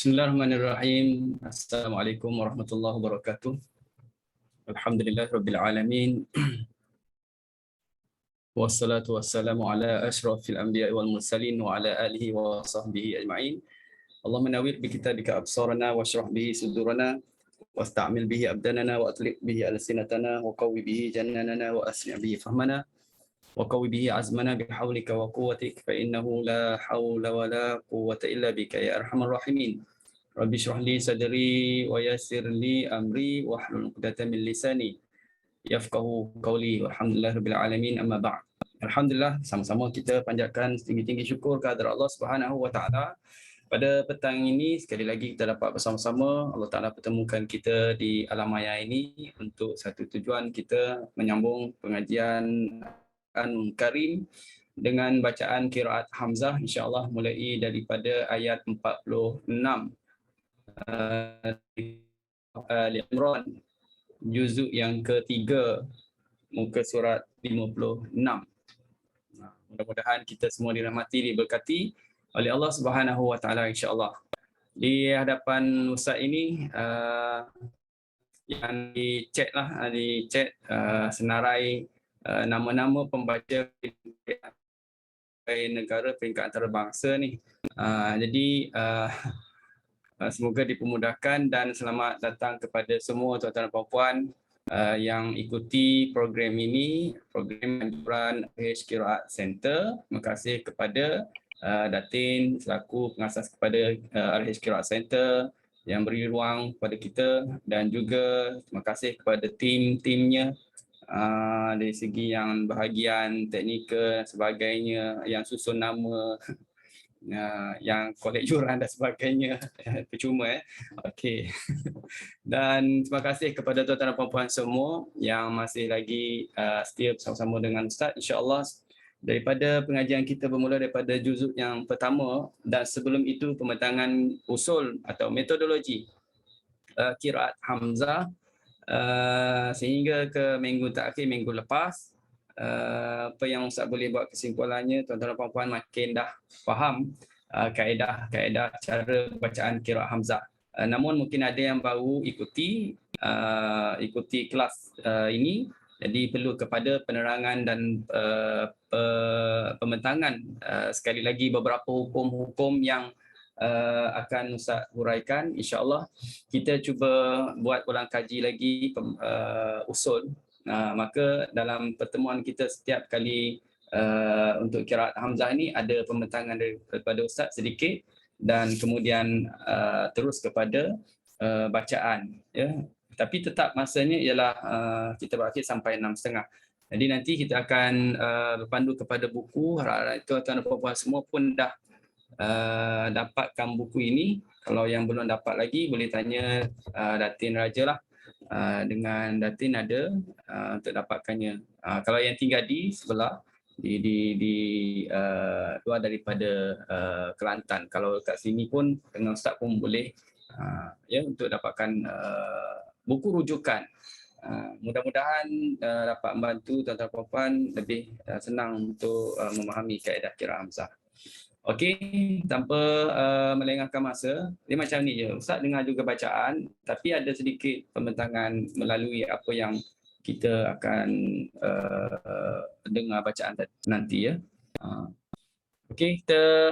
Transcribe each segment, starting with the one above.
Bismillahirrahmanirrahim. Assalamualaikum warahmatullahi wabarakatuh. Alhamdulillahirabbil alamin. Wassalatu wassalamu ala asyrafil anbiya'i wal mursalin wa ala alihi wa sahbihi ajma'in. Allahumma nawwir bi kitabika absarana washrah bihi sudurana wasta'mil bihi abdanana wa atliq bihi alsinatana wa qawwi bihi jannanana wa asmi' bihi fahmana wa qawwi bihi azmana bihaulika wa quwwatik fa innahu la haula wa la quwwata illa bika ya arhamar rahimin. Rabbi syrah li sadri wa yassir li amri wahlul 'uqdatam min lisani yafqahu qawli. Walhamdulillahirabbil alamin, amma ba'd. Alhamdulillah, sama-sama kita panjatkan setinggi-tinggi syukur kehadrat Allah Subhanahu wa taala. Pada petang ini sekali lagi kita dapat bersama-sama Allah Taala pertemukan kita di alam maya ini untuk satu tujuan, kita menyambung pengajian Al-Quran Karim dengan bacaan qiraat Hamzah, insya-Allah mulai daripada ayat 46 Al-Imran, juzuk yang ketiga, muka surat 56. Mudah-mudahan kita semua dirahmati, diberkati oleh Allah Subhanahu wa taala, insya-Allah. Di hadapan Ustaz ini yang di chat senarai nama-nama pembaca negara peringkat antarabangsa ni. Jadi semoga dipermudahkan dan selamat datang kepada semua tuan-tuan dan puan-puan yang ikuti program ini, program anjuran RH Qiraat Center. Terima kasih kepada Datin selaku pengasas kepada RH Qiraat Center yang beri ruang kepada kita, dan juga terima kasih kepada tim-timnya dari segi yang bahagian teknikal dan sebagainya, yang susun nama, yang kolek yuran dan sebagainya. Percuma okey. Dan terima kasih kepada tuan-tuan dan puan-puan semua yang masih lagi setia bersama-sama dengan Ustaz. InsyaAllah daripada pengajian kita bermula daripada juzuk yang pertama, dan sebelum itu pembentangan usul atau metodologi qiraat Hamzah sehingga ke minggu terakhir, minggu lepas. Apa yang Ustaz boleh buat kesimpulannya, tuan-tuan dan puan-puan makin dah faham kaedah cara bacaan qiraat Hamzah. Namun mungkin ada yang baru ikuti kelas ini, jadi perlu kepada penerangan dan pembentangan sekali lagi beberapa hukum-hukum yang akan Ustaz huraikan. InsyaAllah kita cuba buat ulang kaji lagi usul. Maka dalam pertemuan kita setiap kali untuk qiraat Hamzah ini ada pembentangan daripada Ustaz sedikit, dan kemudian terus kepada bacaan, ya. Tapi tetap masanya ialah kita berakhir sampai 6.30. Jadi nanti kita akan berpandu kepada buku. Harap tuan-tuan dan puan-puan semua pun dah dapatkan buku ini. Kalau yang belum dapat lagi boleh tanya Datin Raja lah. Dengan Datin ada untuk dapatkannya. Kalau yang tinggal di sebelah di luar daripada Kelantan, kalau kat sini pun dengan Ustaz pun boleh ya, untuk dapatkan buku rujukan. Mudah-mudahan dapat membantu tuan-tuan puan-puan lebih senang untuk memahami kaedah qiraat Hamzah. Okey, tanpa melengahkan masa, dia macam ni je. Ustaz dengar juga bacaan, tapi ada sedikit pembentangan melalui apa yang kita akan dengar bacaan nanti, ya. Okey, kita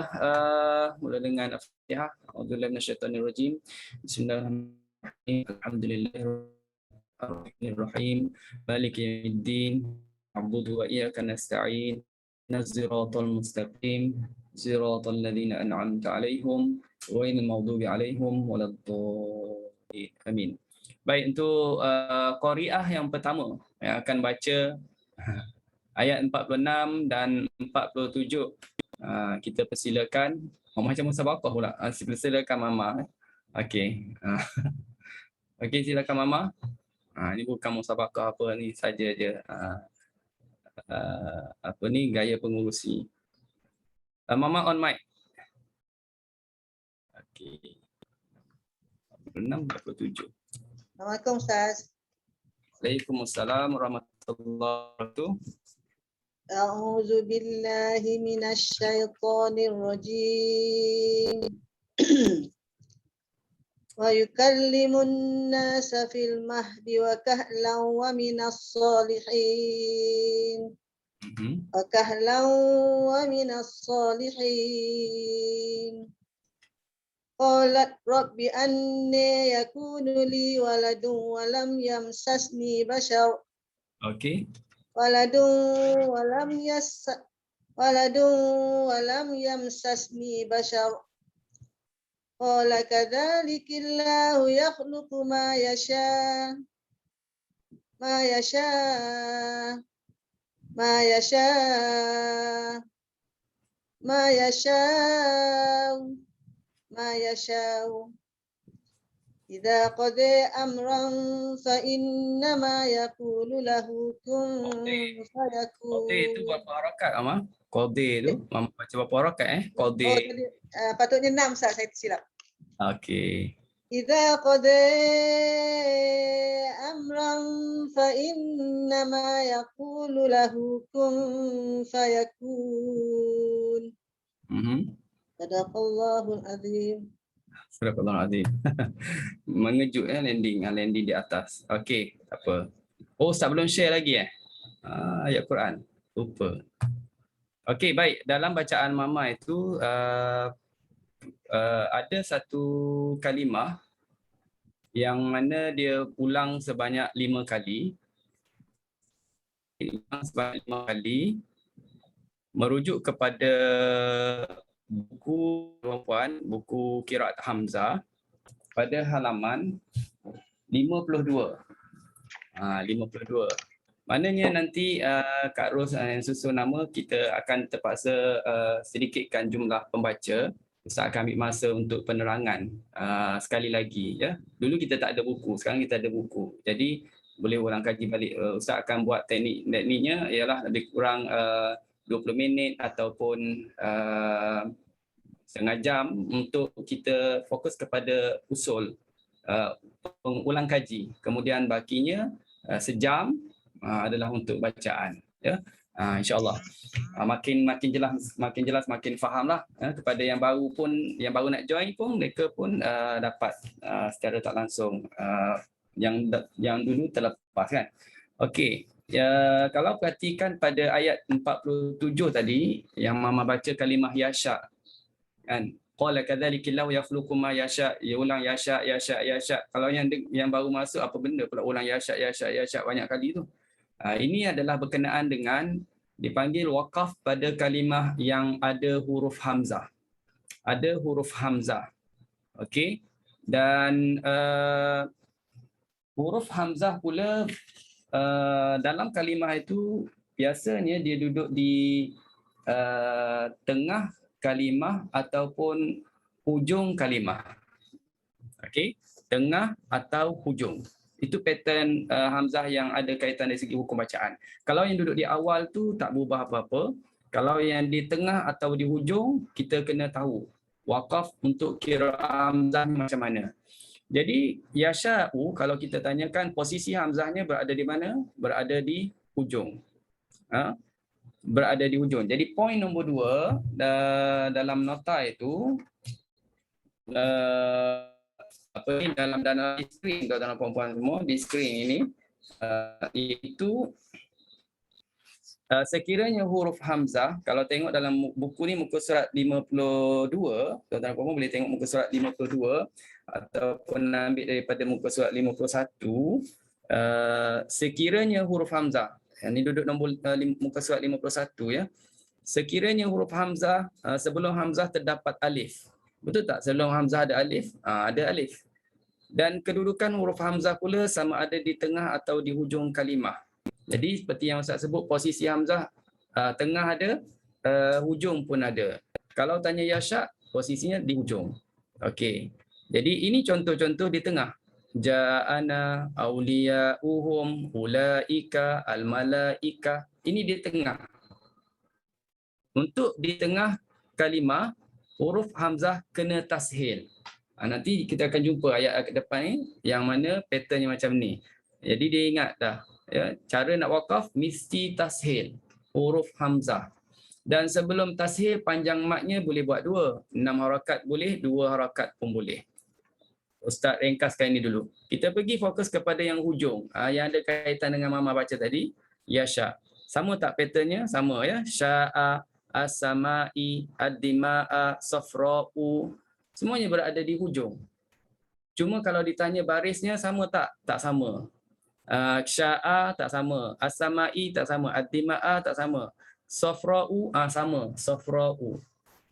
mula dengan Al-Fatihah. A'udzubillahi minasyaitonirrajim. Bismillahirrahmanirrahim. Alhamdulillahirrahmanirrahim. Maliki yaumiddin. Na'budu wa iyyaka nasta'in. Ihdinash-shiratal mustaqim. Shiratal ladzina an'amta 'alaihim ghairil maghdubi alaihim waladdallin. Amin. Baik, untuk qari'ah yang pertama yang akan baca ayat 46 dan 47. Kita persilakan Mama, macam musabaqah pula. Persilakan Mama. Okey. Okey, silakan Mama. Ini bukan musabaqah apa ni, saja je. Apa ni, gaya pengurusi. Mama on mic. Okey. 46 47. Assalamualaikum Ustaz. Waalaikumsalam warahmatullahi wabarakatuh. A'udzu billahi minasy syaithanir rajim. ويكلم الناس في المهد وكهلا ومن الصالحين وكهلا ومن الصالحين قالت رب أني يكون لي ولد ولم يمسسني بشر Okey. ولد ولم يمسسني بشر قال كذلك الله يخلق ما يشاء ما يشاء ما يشاء ما يشاء ما يشاء إذا قضى أمرا فإنما يقول له كن Qadi itu فيكون. berapa harakat, Mama? Qadi tu, Mama baca berapa harakat Oh Qadi. tadi patutnya 6 Ustaz, saya tersilap. Okey. إذا قضى أمرا فإنما يقول له كن فيكون. صدق الله العظيم. Astagfirullahalazim. Mengejut landing di atas. Okey, tak apa. Oh, Ustaz belum share lagi ayat Quran. Lupa. Okey, baik. Dalam bacaan Mama itu ada satu kalimah yang mana dia ulang sebanyak 5 kali. Merujuk kepada buku perempuan, buku Qiraat Hamzah pada halaman 52. 52. Maknanya nanti Kak Ros yang susun nama, kita akan terpaksa sedikitkan jumlah pembaca. Ustaz akan ambil masa untuk penerangan sekali lagi ya. Dulu kita tak ada buku, sekarang kita ada buku. Jadi boleh ulang kaji balik. Ustaz akan buat tekniknya ialah lebih kurang 20 minit ataupun setengah jam untuk kita fokus kepada usul pengulang kaji. Kemudian bakinya sejam adalah untuk bacaan ya. InsyaAllah makin jelas makin fahamlah kepada yang baru nak join pun mereka pun dapat secara tak langsung yang dulu terlepas kan. Okey. Ya, kalau perhatikan pada ayat 47 tadi yang Mama baca kalimah yasha kan, qala kadzalika yakhluqu ma yasha, ya ulang yasha. Kalau yang baru masuk apa benda pula ulang yasha banyak kali tu. Ini adalah berkenaan dengan dipanggil waqaf pada kalimah yang ada huruf hamzah. Ada huruf hamzah. Okey. Dan huruf hamzah pula dalam kalimah itu biasanya dia duduk di tengah kalimah ataupun hujung kalimah. Okey, tengah atau hujung. Itu pattern hamzah yang ada kaitan dari segi hukum bacaan. Kalau yang duduk di awal tu tak berubah apa-apa. Kalau yang di tengah atau di hujung, kita kena tahu waqaf untuk kira hamzah macam mana. Jadi yasha'u kalau kita tanyakan posisi hamzahnya berada di mana? Berada di hujung. Berada di hujung. Jadi poin nombor 2 dalam nota itu dalam di skrin tuan-tuan puan-puan semua di skrin ini iaitu sekiranya huruf hamzah, kalau tengok dalam buku ni muka surat 52, tuan-tuan puan-puan boleh tengok muka surat 52 ataupun ambil daripada muka surat 51, sekiranya huruf hamzah, yang ni duduk nombor muka surat 51 ya. Sekiranya huruf hamzah sebelum hamzah terdapat alif. Betul tak? Sebelum hamzah ada alif? Ada alif. Dan kedudukan huruf hamzah pula sama ada di tengah atau di hujung kalimah. Jadi seperti yang Ustaz sebut, posisi hamzah tengah ada, hujung pun ada. Kalau tanya yasha, posisinya di hujung. Okey. Jadi ini contoh-contoh di tengah. Ja'ana awliya'uhum ulaika al-malaika. Ini di tengah. Untuk di tengah kalimah, huruf hamzah kena tashil. Nanti kita akan jumpa ayat ke depan ni yang mana patternnya macam ni. Jadi dia ingat dah. Ya, cara nak wakaf mesti tashil huruf hamzah. Dan sebelum tashil panjang matnya boleh buat 2. 6 harakat boleh, 2 harakat pun boleh. Ustaz ringkaskan ini dulu. Kita pergi fokus kepada yang hujung. Yang ada kaitan dengan Mama baca tadi. Yasha. Sama tak patternnya? Sama ya. Sya'a, as-sama'i, ad-dima'a, safra'u. Semuanya berada di hujung. Cuma kalau ditanya barisnya sama tak? Tak sama. Sya'a tak sama. As-sama'i tak sama. Ad-dima'a tak sama. Safra'u sama. Safra'u.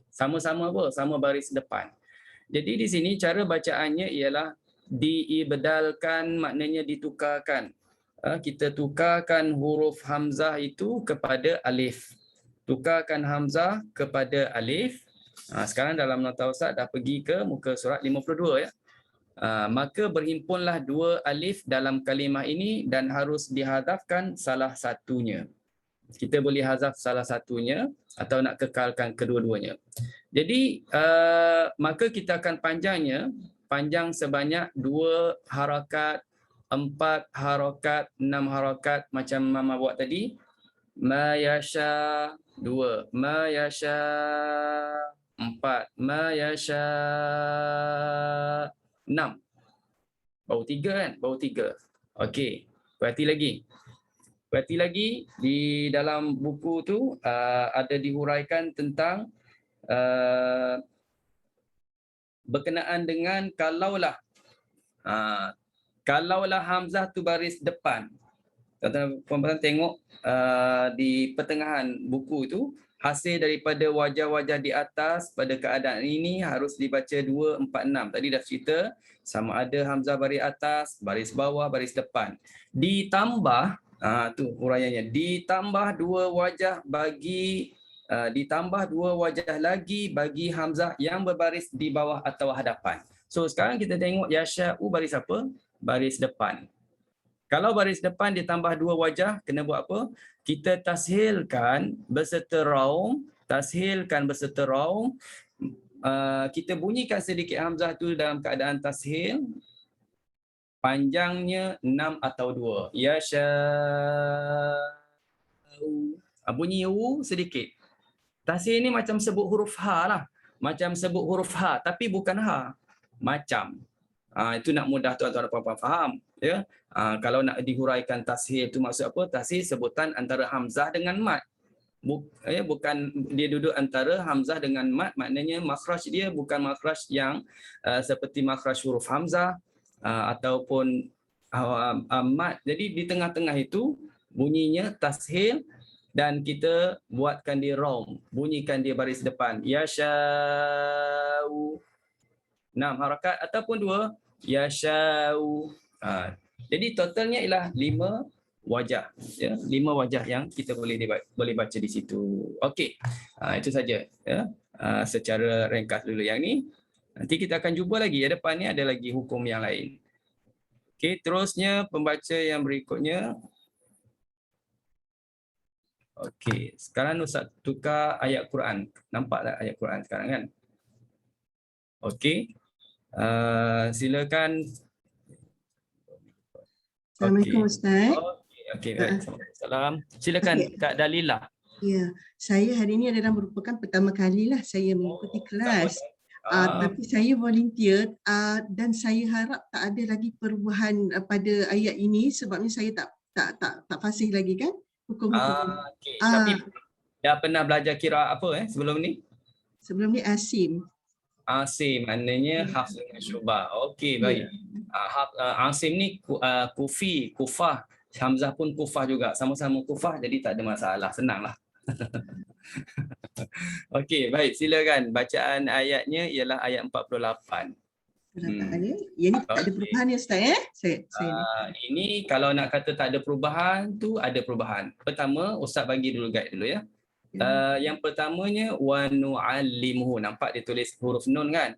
Sama-sama apa? Sama baris depan. Jadi di sini cara bacaannya ialah diibdalkan, maknanya ditukarkan. Kita tukarkan huruf hamzah itu kepada alif. Tukarkan hamzah kepada alif. Sekarang dalam nota Ustaz dah pergi ke muka surat 52 ya. Maka berhimpunlah dua alif dalam kalimah ini dan harus dihadafkan salah satunya. Kita boleh hazaf salah satunya atau nak kekalkan kedua-duanya. Jadi maka kita akan panjang sebanyak 2 harakat, 4 harakat, 6 harakat macam Mama buat tadi. Ma yasha 2, ma yasha 4, ma yasha 6. Baru 3 kan? Baru 3. Okey, berarti lagi di dalam buku tu ada dihuraikan tentang berkenaan dengan kalaulah hamzah tu baris depan. Tuan-tuan tengok di pertengahan buku tu, hasil daripada wajah-wajah di atas pada keadaan ini harus dibaca 2, 4, 6. Tadi dah cerita sama ada hamzah baris atas, baris bawah, baris depan. Ditambah tu huraiannya, ditambah 2 wajah lagi bagi hamzah yang berbaris di bawah atau hadapan. So sekarang kita tengok yasha'u baris apa? Baris depan. Kalau baris depan ditambah 2 wajah, kena buat apa? Kita tashilkan beserta raum. Kita bunyikan sedikit hamzah tu dalam keadaan tashil. Panjangnya 6 atau 2. Yasha'u. Bunyi u sedikit. Tashil ni macam sebut huruf ha lah. Macam sebut huruf ha tapi bukan ha. Macam. Itu nak mudah tuan-tuan dan puan-puan faham, ya. Kalau nak dihuraikan tashil itu maksud apa? Tashil sebutan antara hamzah dengan mat. Bukan dia duduk antara hamzah dengan mat, maknanya makhraj dia bukan makhraj yang seperti makhraj huruf hamzah ataupun mat. Jadi di tengah-tengah itu bunyinya tashil dan kita buatkan dia raum, bunyikan dia baris depan. Yasha'u 6 harakat ataupun 2 yasha'u. Jadi totalnya ialah 5 wajah, ya, 5 wajah yang kita boleh baca di situ. Okey. Itu saja ya. Secara ringkas dulu yang ni. Nanti kita akan jumpa lagi ya, depan ni ada lagi hukum yang lain. Okey, terusnya pembaca yang berikutnya. Okey, sekarang Ustaz tukar ayat Quran. Nampak tak ayat Quran sekarang kan? Okey. Silakan. Assalamualaikum Ustaz. Okey, baik. Salam. Silakan Kak Dalilah. Ya, saya hari ini adalah merupakan pertama kalilah saya mengikuti kelas. Tapi saya volunteer dan saya harap tak ada lagi perubahan pada ayat ini sebabnya saya tak fasih lagi kan hukum-hukum. Okay. Tapi dah pernah belajar kira apa sebelum ni? Sebelum ni Asim. Asim maknanya Hafs dengan Syu'bah. Okey, baik. Asim ni Kufi, Kufah. Hamzah pun Kufah juga. Sama-sama Kufah jadi tak ada masalah. Senanglah. Okey, baik. Silakan. Bacaan ayatnya ialah ayat 48. Yang ni tak ada perubahan ya Ustaz ini kalau nak kata tak ada perubahan tu ada perubahan. Pertama, Ustaz bagi dulu guide dulu ya. Yang pertamanya wa nu'allimuhu. Nampak dia tulis huruf nun kan?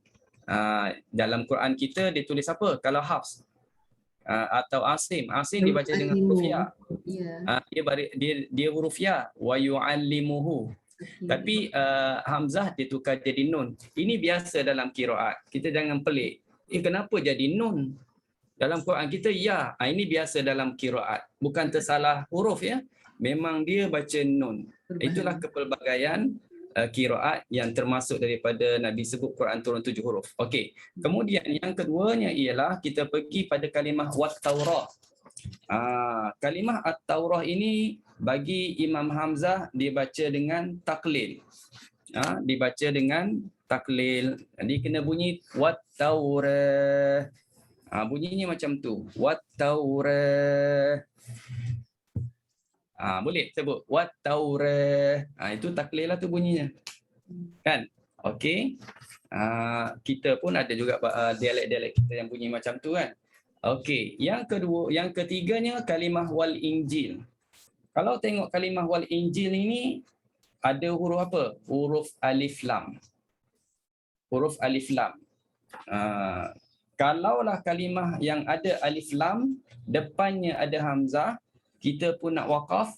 Dalam Quran kita dia tulis apa? Kalau Hafs atau Asim dibaca dengan huruf ya. Dia huruf ya wa yu'allimuhu. Tapi hamzah ditukar jadi nun. Ini biasa dalam qiraat. Kita jangan pelik. Kenapa jadi nun? Dalam Quran kita ya. Ini biasa dalam qiraat. Bukan tersalah huruf ya. Memang dia baca nun. Itulah kepelbagaian qiraat yang termasuk daripada Nabi sebut Quran turun 7 huruf. Okey. Kemudian yang keduanya ialah kita pergi pada kalimah wat Taurah. Kalimah at-Taurah ini bagi Imam Hamzah dibaca dengan taklil. Dibaca dengan taklil. Jadi kena bunyi wat Taurah. Bunyinya macam tu. Wat Taurah. Boleh sebut wat Taurah. Itu taklil lah tu bunyinya. Kan? Okey. Kita pun ada juga dialek-dialek kita yang bunyi macam tu kan. Okey, yang ketiganya kalimah wal Injil. Kalau tengok kalimah wal Injil ini ada huruf apa? Huruf alif lam. Huruf alif lam. Kalaulah kalimah yang ada alif lam, depannya ada hamzah, kita pun nak wakaf,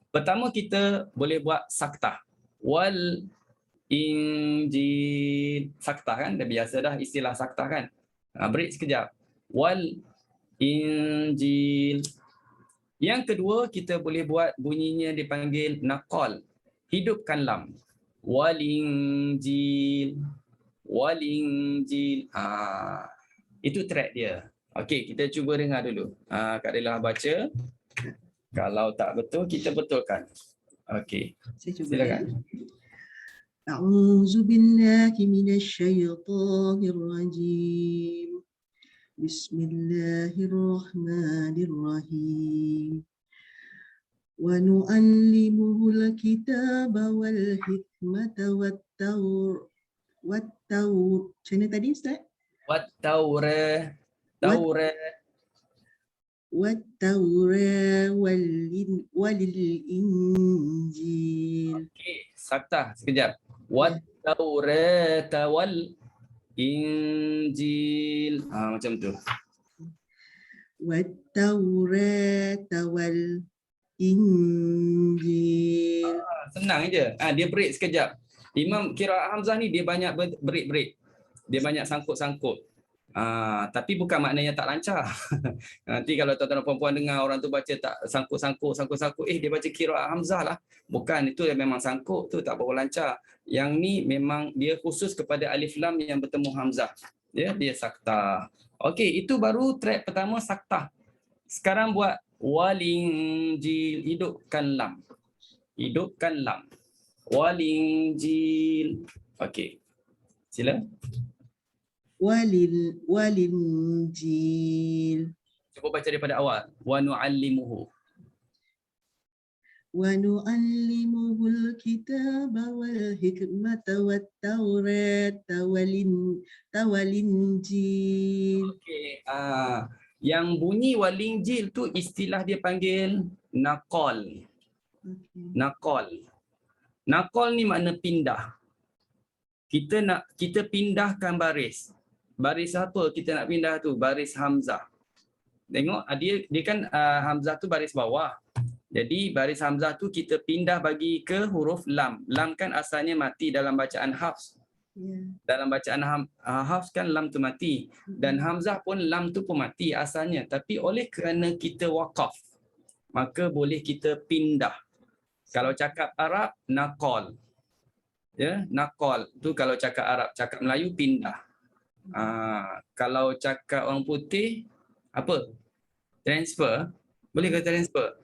pertama kita boleh buat saktah. Wal Injil. Saktah kan? Dah biasa dah istilah saktah kan? Break sekejap. Wal Injil. Yang kedua kita boleh buat bunyinya dipanggil naqal. Hidupkan lam. Wal Injil. Wal Injil. Itu track dia. Okey, kita cuba dengar dulu. Kak Dela baca. Kalau tak betul kita betulkan. Okey. Silakan. A'udzu billahi minasy syaithanir rajim. Bismillahirrahmanirrahim. Wa nu'allimuhul kitaba wal hikmata wat taur. Macam mana tadi Ustaz? Wat Taurah. Wat taurah walil injil. Okey, saktah sekejap. Wat Taurah wal Injil. Macam tu. Wat taurah wal injil. Senang je. Dia break sekejap. Imam qiraat Hamzah ni dia banyak break. Dia banyak sangkut-sangkut. Tapi bukan maknanya tak lancar. Nanti kalau tuan-tuan dan puan-puan dengar orang tu baca tak sangkut-sangkut, dia baca qiraat Hamzah lah. Bukan, itu memang sangkut tu tak berapa lancar. Yang ni memang dia khusus kepada alif lam yang bertemu Hamzah. Dia saktah. Okey, itu baru track pertama saktah. Sekarang buat walinjil, hidupkan lam. Hidupkan lam. Walinjil. Okey. Sila. Walinjil. Cuba baca daripada awal. Wa nu'allimuhu. Wa nu'allimuhul kitaba wal hikmata wat taurata wal injil. Okey. Yang bunyi walinjil tu istilah dia panggil naqal. Naqal. Naqal ni makna pindah. Kita pindahkan baris. Baris apa kita nak pindah tu? Baris hamzah. Tengok dia kan hamzah tu baris bawah. Jadi baris hamzah tu kita pindah bagi ke huruf lam. Lam kan asalnya mati dalam bacaan Hafs. Dalam bacaan Hafs kan lam tu mati. Dan hamzah pun lam tu pun mati asalnya. Tapi oleh kerana kita wakaf, maka boleh kita pindah. Kalau cakap Arab, naqal. Ya, naqal tu kalau cakap Arab, cakap Melayu pindah. Kalau cakap orang putih apa? Transfer. Boleh ke transfer?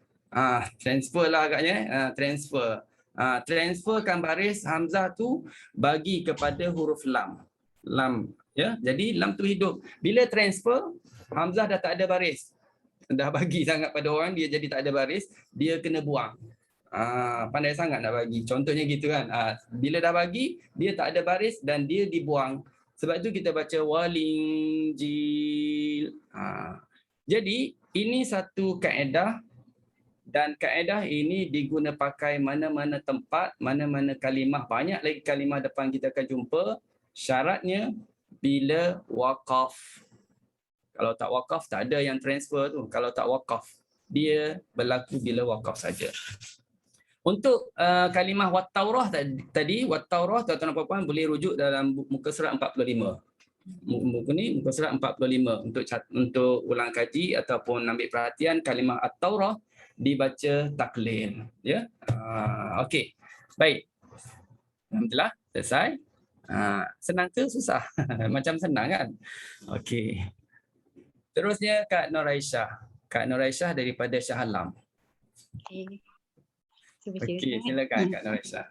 Transfer lah agaknya. Transfer. Transferkan baris hamzah tu bagi kepada huruf lam. Lam, ya. Jadi lam tu hidup. Bila transfer, hamzah dah tak ada baris. Dah bagi sangat pada orang, dia jadi tak ada baris, dia kena buang. Pandai sangat nak bagi. Contohnya gitu kan. Bila dah bagi, dia tak ada baris dan dia dibuang. Sebab itu kita baca walinjil. Jadi ini satu kaedah, dan kaedah ini diguna pakai mana-mana tempat, mana-mana kalimah. Banyak lagi kalimah depan kita akan jumpa. Syaratnya bila wakaf. Kalau tak wakaf, tak ada yang transfer tu. Kalau tak wakaf, dia berlaku bila wakaf saja. Untuk kalimah wat Taurah tadi, wat Taurah tuan-tuan dan puan-puan boleh rujuk dalam muka surat 45. Muka surat 45 untuk ulang kaji ataupun ambil perhatian kalimah at-Taurah dibaca taklil, ya. Okey. Baik. Alhamdulillah, selesai. Senang ke susah? Macam senang kan? Okey. Terusnya Kak Nur Aisyah. Kak Nur Aisyah daripada Shah Alam. Okey. Saya baca Okey, Ustaz. silakan Kak Nur Aisyah.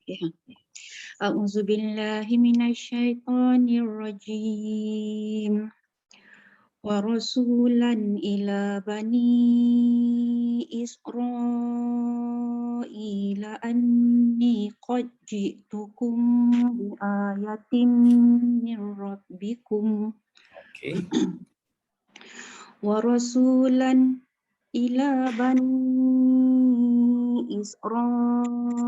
Okey. A'udzubillahi minasyaitonirrajim. Wa rasulan ila bani Israila anni qad ji'tukum bi ayatin min rabbikum Okey. wa rasulan ila bani Israila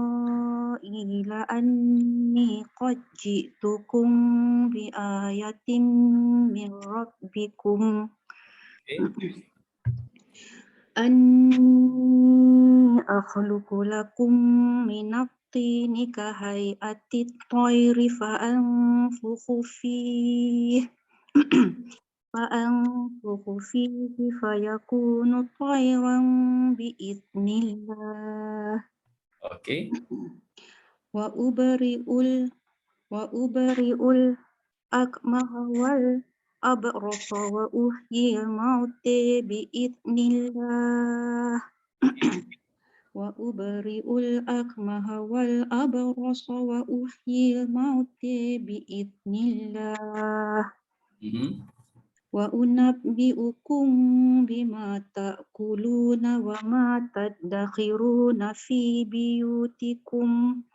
anni qad ji'tukum bi ayatin min rabbikum Okey. anni akhluqu lakum minat tini kahayati tayri fa'anfukhu fihi fayakunu tayran biiznillah Okey. wa ubari'ul akmaha wal abrasa wa uhyil mauti biiznillah wa ubari'ul akmaha wal abrasa wa uhyil mauti biiznillah wa unabbi'ukum bima ta'kuluna wa ma tadakhiruna fi biyutikum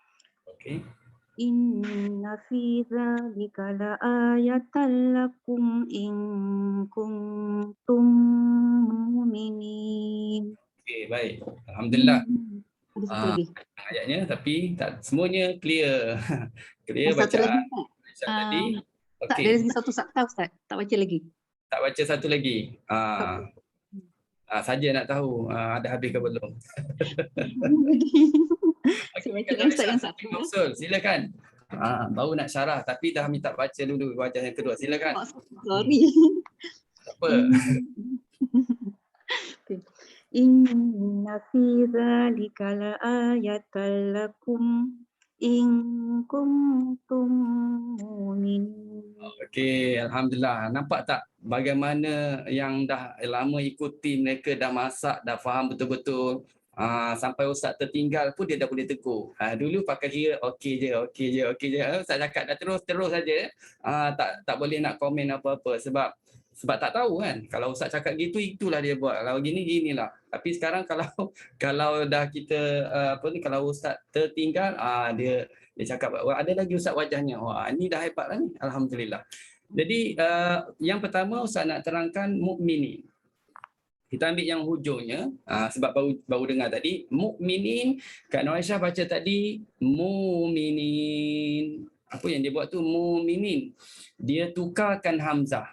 Okey. inna fi dzalika laayatan lakum in kuntum mu'minin. Okey, baik. Alhamdulillah. Ada satu lagi. Ayatnya tapi tak semuanya clear. Clear Satu lagi bacaan Ustaz. Aisyah tadi. Tak, Okey. ada lagi satu sakta Ustaz. Tak baca lagi. Tak baca satu lagi. Saja nak tahu ada habis ke belum. Saya bacakan Ustaz yang satu. Maksud, silakan. Baru nak syarah tapi dah minta baca dulu wajah yang kedua. Silakan. Sorry. Tak apa. Inna fi dzalika laayatan lakum in kuntum mu'minin. Okey, alhamdulillah. Nampak tak bagaimana yang dah lama ikuti mereka dah masak, dah faham betul-betul. Sampai ustaz tertinggal pun dia dah boleh tegur. Dulu pakai kira okey je. Ustaz cakap dah terus saja. Tak boleh nak komen apa-apa sebab tak tahu kan. Kalau ustaz cakap gitu, itulah dia buat. Kalau ginilah. Tapi sekarang kalau dah kita kalau ustaz tertinggal, dia cakap ada lagi ustaz wajahnya. Wah, ini dah hebat lah ni. Alhamdulillah. Jadi yang pertama ustaz nak terangkan mukminin. Kita ambil yang hujungnya sebab baru dengar tadi mukminin. Kak Nur Aisyah baca tadi muminin. Apa yang dia buat tu muminin. Dia tukarkan hamzah.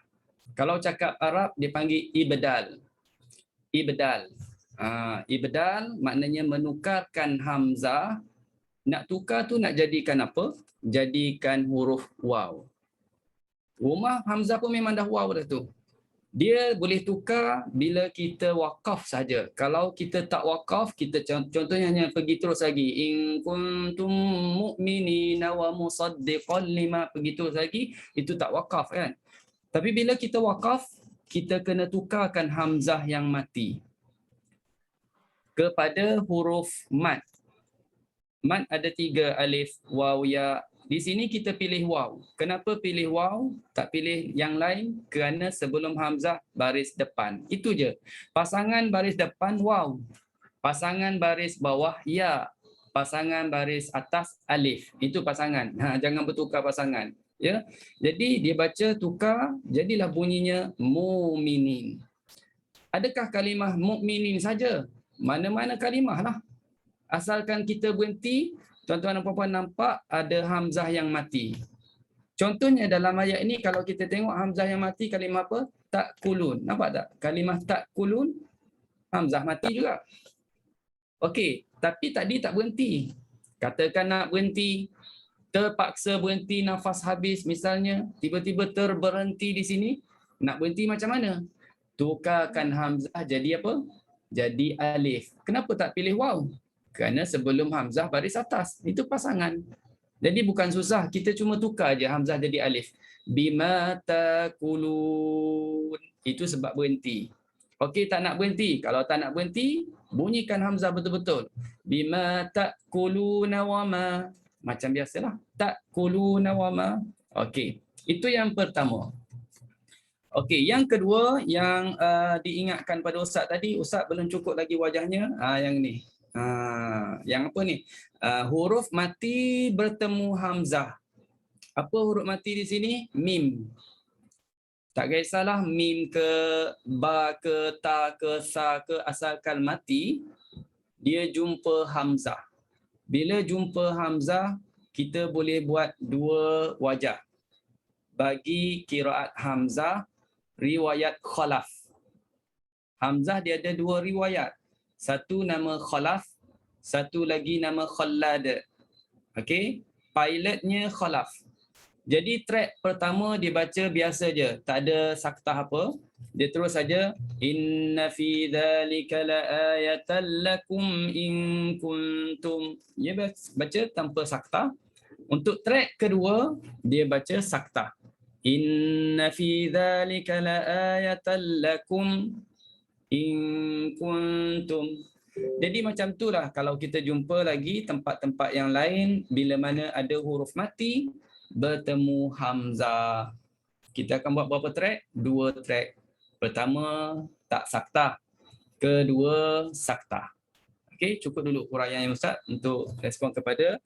Kalau cakap Arab dia panggil ibdal. Ibdal maknanya menukarkan hamzah. Nak tukar tu nak jadikan apa? Jadikan huruf waw. Rumah hamzah pun memang dah waw dah tu. Dia boleh tukar bila kita wakaf saja. Kalau kita tak wakaf, kita contohnya hanya pergi terus lagi. In kuntum mu'minina wa musaddiqan lima, pergi terus lagi, itu tak wakaf kan. Tapi bila kita wakaf, kita kena tukarkan hamzah yang mati kepada huruf mad. Mad ada 3, alif, waw, ya. Di sini kita pilih waw. Kenapa pilih waw? Tak pilih yang lain? Kerana sebelum hamzah baris depan. Itu je. Pasangan baris depan waw. Pasangan baris bawah ya. Pasangan baris atas alif. Itu pasangan. Jangan bertukar pasangan. Ya. Jadi dia baca tukar, jadilah bunyinya mu'minin. Adakah kalimah mu'minin saja? Mana-mana kalimah lah. Asalkan kita berhenti, tuan-tuan dan puan-puan nampak ada hamzah yang mati. Contohnya dalam ayat ini kalau kita tengok hamzah yang mati kalimah apa? Ta'kulun. Nampak tak? Kalimah ta'kulun hamzah mati juga. Okey, tapi tadi tak berhenti. Katakan nak berhenti, terpaksa berhenti, nafas habis misalnya, tiba-tiba terberhenti di sini, nak berhenti macam mana? Tukarkan hamzah jadi apa? Jadi alif. Kenapa tak pilih waw? Kerana sebelum hamzah baris atas. Itu pasangan. Jadi bukan susah, kita cuma tukar je hamzah jadi alif. Bima takulun. Itu sebab berhenti. Okey, tak nak berhenti. Kalau tak nak berhenti, bunyikan hamzah betul-betul. Bima takuluna wa ma. Macam biasalah. Takuluna wa ma. Okey, itu yang pertama. Okey, yang kedua yang diingatkan pada Ustaz tadi, Ustaz belum cukup lagi wajahnya. Yang ni. Yang apa ni? Huruf mati bertemu hamzah. Apa huruf mati di sini? Mim. Tak kisahlah mim ke, ba ke, ta ke, sa ke, asalkan mati, dia jumpa hamzah. Bila jumpa hamzah, kita boleh buat dua wajah. Bagi qiraat hamzah, riwayat khalaf. Hamzah dia ada dua riwayat. Satu nama khalaf, satu lagi nama khallad. Okey, pilotnya khalaf. Jadi track pertama dia baca biasa je, tak ada saktah apa. Dia terus saja inna fi dzalika laayatan lakum in kuntum. Dia baca tanpa saktah. Untuk track kedua dia baca saktah. Inna fi dzalika laayatan lakum in kuntum. Jadi macam itulah kalau kita jumpa lagi tempat-tempat yang lain bila mana ada huruf mati bertemu hamzah. Kita akan buat berapa track? 2 track. Pertama tak saktah, kedua saktah. Okey, cukup dulu huraian yang Ustaz untuk respon kepada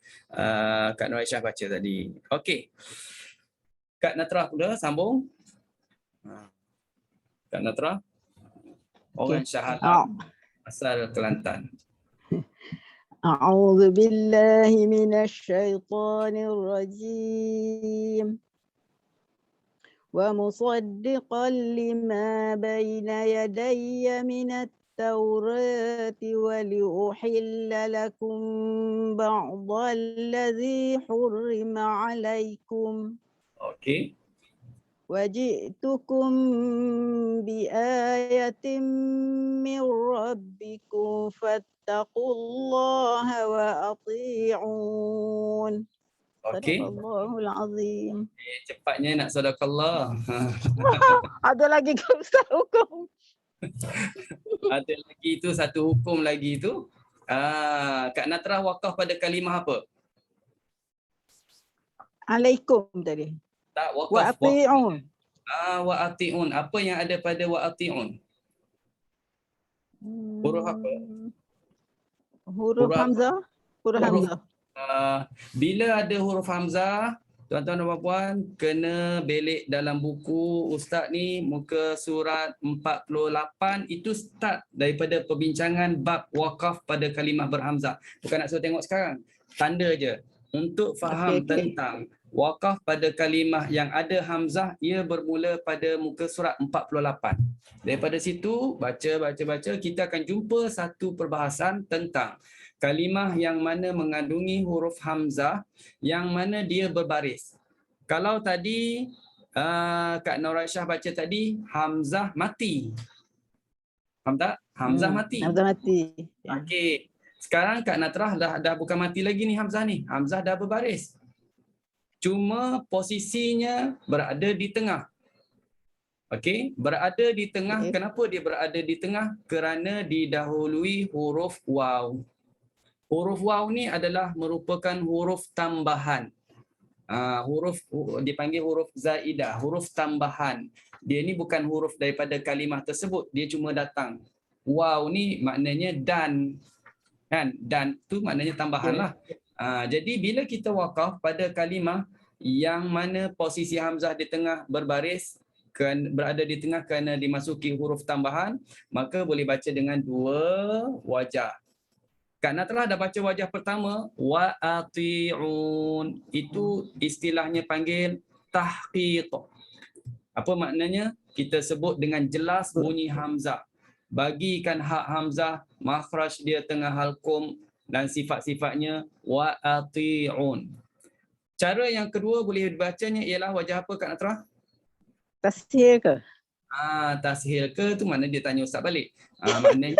Kak Nur Aisyah baca tadi. Okey. Kak Natrah pula sambung. Kak Natrah. Orang Syahadah asal Kelantan. أعوذ بالله من الشيطان الرجيم ومصدقا لما بين يدي من التوراة ولأحل لكم بعض الذي حرم عليكم. Okey. وجئتكم بآية من ربكم فاتقوا الله وأطيعون. Okey. صدق الله العظيم. Cepatnya nak sadaqallah. Ada lagi ke Ustaz hukum? Ada lagi tu satu hukum lagi tu. Kak Natrah wakaf pada kalimah apa? Alaikum tadi. Tak wakaf. Wa ati'un. Wa ati'un. Apa yang ada pada wa ati'un? Huruf apa? Huruf hamzah. Huruf hamzah. Bila ada huruf hamzah, tuan-tuan dan puan-puan, kena belik dalam buku Ustaz ni muka surat 48 itu start daripada perbincangan bab wakaf pada kalimah berhamzah. Bukan nak suruh tengok sekarang. Tanda je. Untuk faham tentang wakaf pada kalimah yang ada hamzah, ia bermula pada muka surat 48. Daripada situ, baca, kita akan jumpa satu perbahasan tentang kalimah yang mana mengandungi huruf hamzah, yang mana dia berbaris. Kalau tadi Kak Nur Aisyah baca tadi, hamzah mati. Faham tak? Hamzah mati. Hamzah mati. Okey. Sekarang Kak Natrah dah bukan mati lagi ni hamzah ni. Hamzah dah berbaris. Cuma posisinya berada di tengah. Okey, berada di tengah. Kenapa dia berada di tengah? Kerana didahului huruf waw. Huruf waw ni adalah merupakan huruf tambahan. Huruf dipanggil huruf zaidah, huruf tambahan. Dia ni bukan huruf daripada kalimah tersebut, dia cuma datang. Waw ni maknanya dan. Kan? Dan tu maknanya tambahan lah. Jadi bila kita wakaf pada kalimah yang mana posisi hamzah di tengah berbaris, berada di tengah kerana dimasuki huruf tambahan, maka boleh baca dengan dua wajah. Kak Natrah dah baca wajah pertama, wa ati'un. Itu istilahnya panggil tahqiq. Apa maknanya? Kita sebut dengan jelas bunyi hamzah. Bagikan hak hamzah, makhraj dia tengah halqum dan sifat-sifatnya wa ati'un. Cara yang kedua boleh dibacanya ialah wajah apa Kak Natrah? Tashil ke? Tashil ke tu mana dia tanya Ustaz balik. Maknanya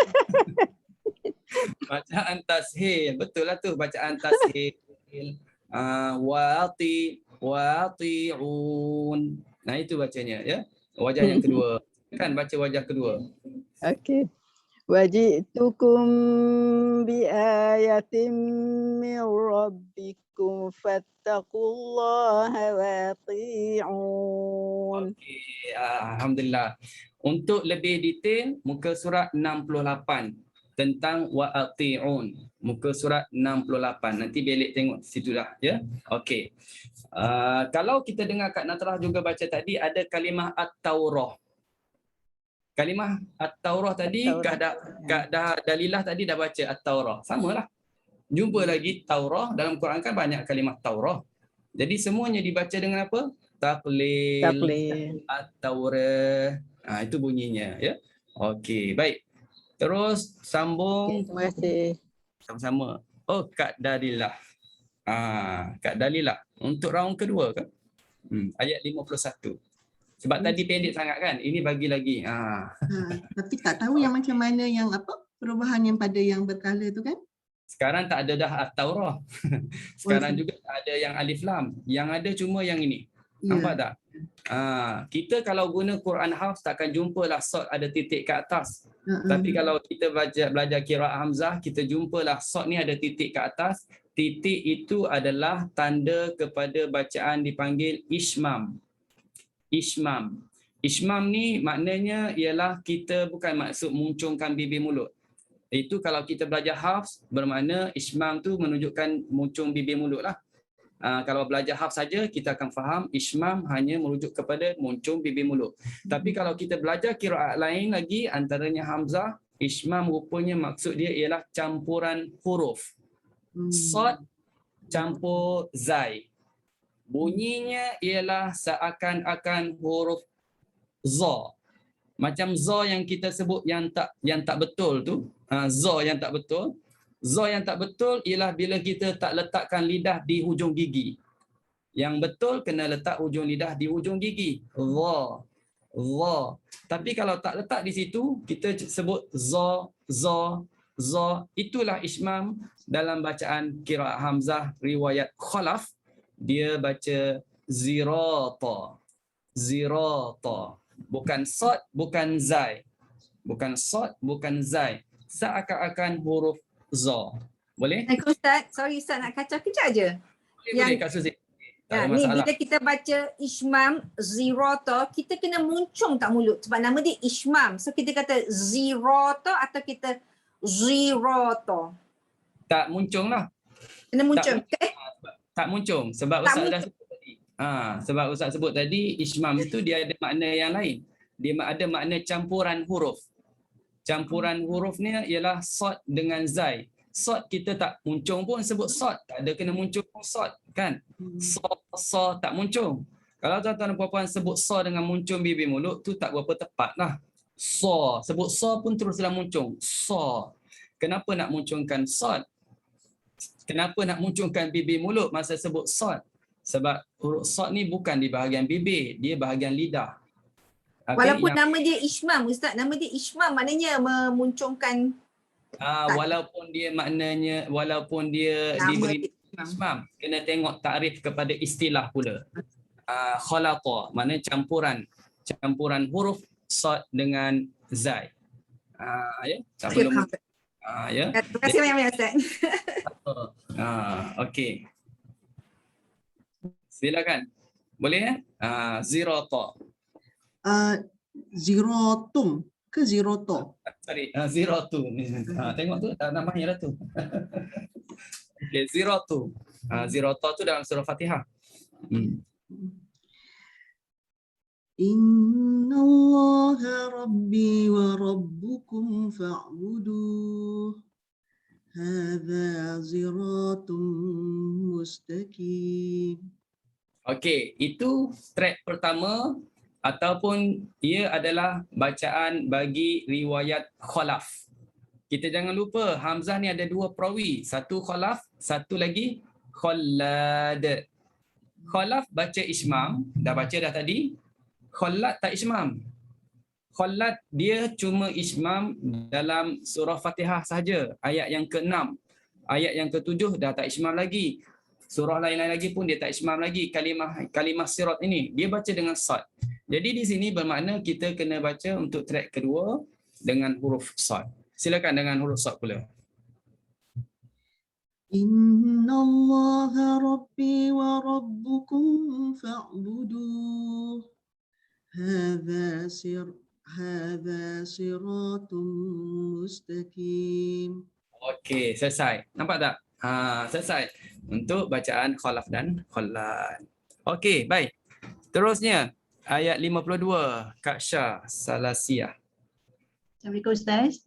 bacaan tashil. Betul lah tu bacaan tashil. wati'un. Nah itu bacanya ya. Wajah yang kedua. Kan baca wajah kedua. Okey. Waji'tukum bi ayatin min rabbikum fattaqullaha wati'un. Okey, alhamdulillah. Untuk lebih detail muka surat 68 tentang wa'ati'un. Muka surat 68. Nanti belik tengok situ dah ya. Okey. Kalau kita dengar Kak Natrah juga baca tadi ada kalimah at-taurah. Kalimah at-taurah tadi Kak Dalilah tadi dah baca at-taurah. Samalah. Jumpa lagi Taurah, dalam Quran kan banyak kalimah Taurah. Jadi semuanya dibaca dengan apa? Taqlil, at-taurah. Itu bunyinya ya. Okey, baik. Terus sambung. Terima kasih. Sama-sama. Oh, Kak Dalilah. Kak Dalilah. Untuk round kedua kan? Ayat 51. Sebab tadi pendek sangat kan? Ini bagi lagi. Tapi tak tahu yang macam mana yang apa perubahan yang pada yang berkala tu kan? Sekarang tak ada dah at-taurah. Sekarang juga tak ada yang alif lam. Yang ada cuma yang ini. Nampak tak? Kita kalau guna Quran Hafs takkan jumpalah sod ada titik ke atas. Tapi kalau kita belajar qiraat Hamzah, kita jumpalah sod ni ada titik ke atas. Titik itu adalah tanda kepada bacaan dipanggil ishmam. Ishmam. Ishmam ni maknanya ialah kita bukan maksud muncungkan bibir mulut. Itu kalau kita belajar Hafs bermakna ishmam tu menunjukkan muncung bibir mulut lah. Kalau belajar Hafs saja kita akan faham ishmam hanya merujuk kepada muncung bibir mulut. Tapi kalau kita belajar qiraat lain lagi antaranya Hamzah, ishmam rupanya maksud dia ialah campuran huruf. Sad campur zai. Bunyinya ialah seakan-akan huruf za. Macam za yang kita sebut yang tak betul tu, za yang tak betul. Za yang tak betul ialah bila kita tak letakkan lidah di hujung gigi. Yang betul kena letak hujung lidah di hujung gigi. Za. Za. Tapi kalau tak letak di situ, kita sebut za. Itulah ishmam dalam bacaan qiraat Hamzah riwayat Khalaf. Dia baca zirata. Zirata. Bukan sad, bukan zai. Bukan sad, bukan zai. Seakan-akan huruf za. Boleh? Ustaz, sorry Ustaz nak kacau kejap je. Boleh Kak Suzy. Tak ada Ni masalah. bila kita baca ishmam zirata, kita kena muncung tak mulut sebab nama dia ishmam. So kita kata zirata atau kita zirata. Tak muncung lah. Kena muncung. Tak muncung sebab Tak Ustaz dah sebut tadi. Sebab Ustaz sebut tadi ishmam itu dia ada makna yang lain. Dia ada makna campuran huruf. Campuran huruf ni ialah sad dengan zai. Sad kita tak muncung pun sebut sad. Tak ada kena muncung pun sad kan. Sa tak muncung. Kalau tuan-tuan dan puan-puan sebut sa dengan muncung bibir mulut tu tak berapa tepat lah. Sa. Sebut sa pun teruslah muncung. Sa. Kenapa nak muncungkan sad? Kenapa nak muncungkan bibir mulut masa sebut sad? Sebab huruf sad ni bukan di bahagian bibir, dia bahagian lidah. Walaupun nama dia ishmam, Ustaz, nama dia ishmam maknanya memuncungkan walaupun dia diberi ishmam, kena tengok takrif kepada istilah pula. Khalata, maknanya campuran huruf sad dengan zai. Ya, sebelum ya. Terima kasih banyak-banyak Ustaz. Okey. Silakan. Boleh zirata. Ziratum ke ziroto? Sorry, ziratu. Tengok tu namanya dah tu. Okey, ziratu. Zirata tu dalam surah Fatihah. Inna Allaha Rabbi wa Rabbukum fa'buduh. Hadza ziratun mustaqim. Okey, itu track pertama ataupun ia adalah bacaan bagi riwayat Khalaf. Kita jangan lupa Hamzah ni ada dua perawi, satu Khalaf, satu lagi Khallad. Khalaf baca ishmam, dah baca dah tadi. Khallad tak ishmam. Khallad dia cuma ishmam dalam surah Fatihah sahaja, ayat yang ke-6. Ayat yang ke-7 dah tak ishmam lagi. Surah lain-lain lagi pun dia tak ismam lagi. Kalimah sirat ini dia baca dengan sad. Jadi di sini bermakna kita kena baca untuk track kedua dengan huruf sad. Silakan dengan huruf sad pula. Innallaha rabbi wa rabbukum fa'buduh. Hadza siratun mustaqim. Okey, selesai. Nampak tak? Selesai untuk bacaan khalaf dan khallan. Okey, baik. Terusnya ayat 52 Kak Syah Salasiah. Assalamualaikum Ustaz.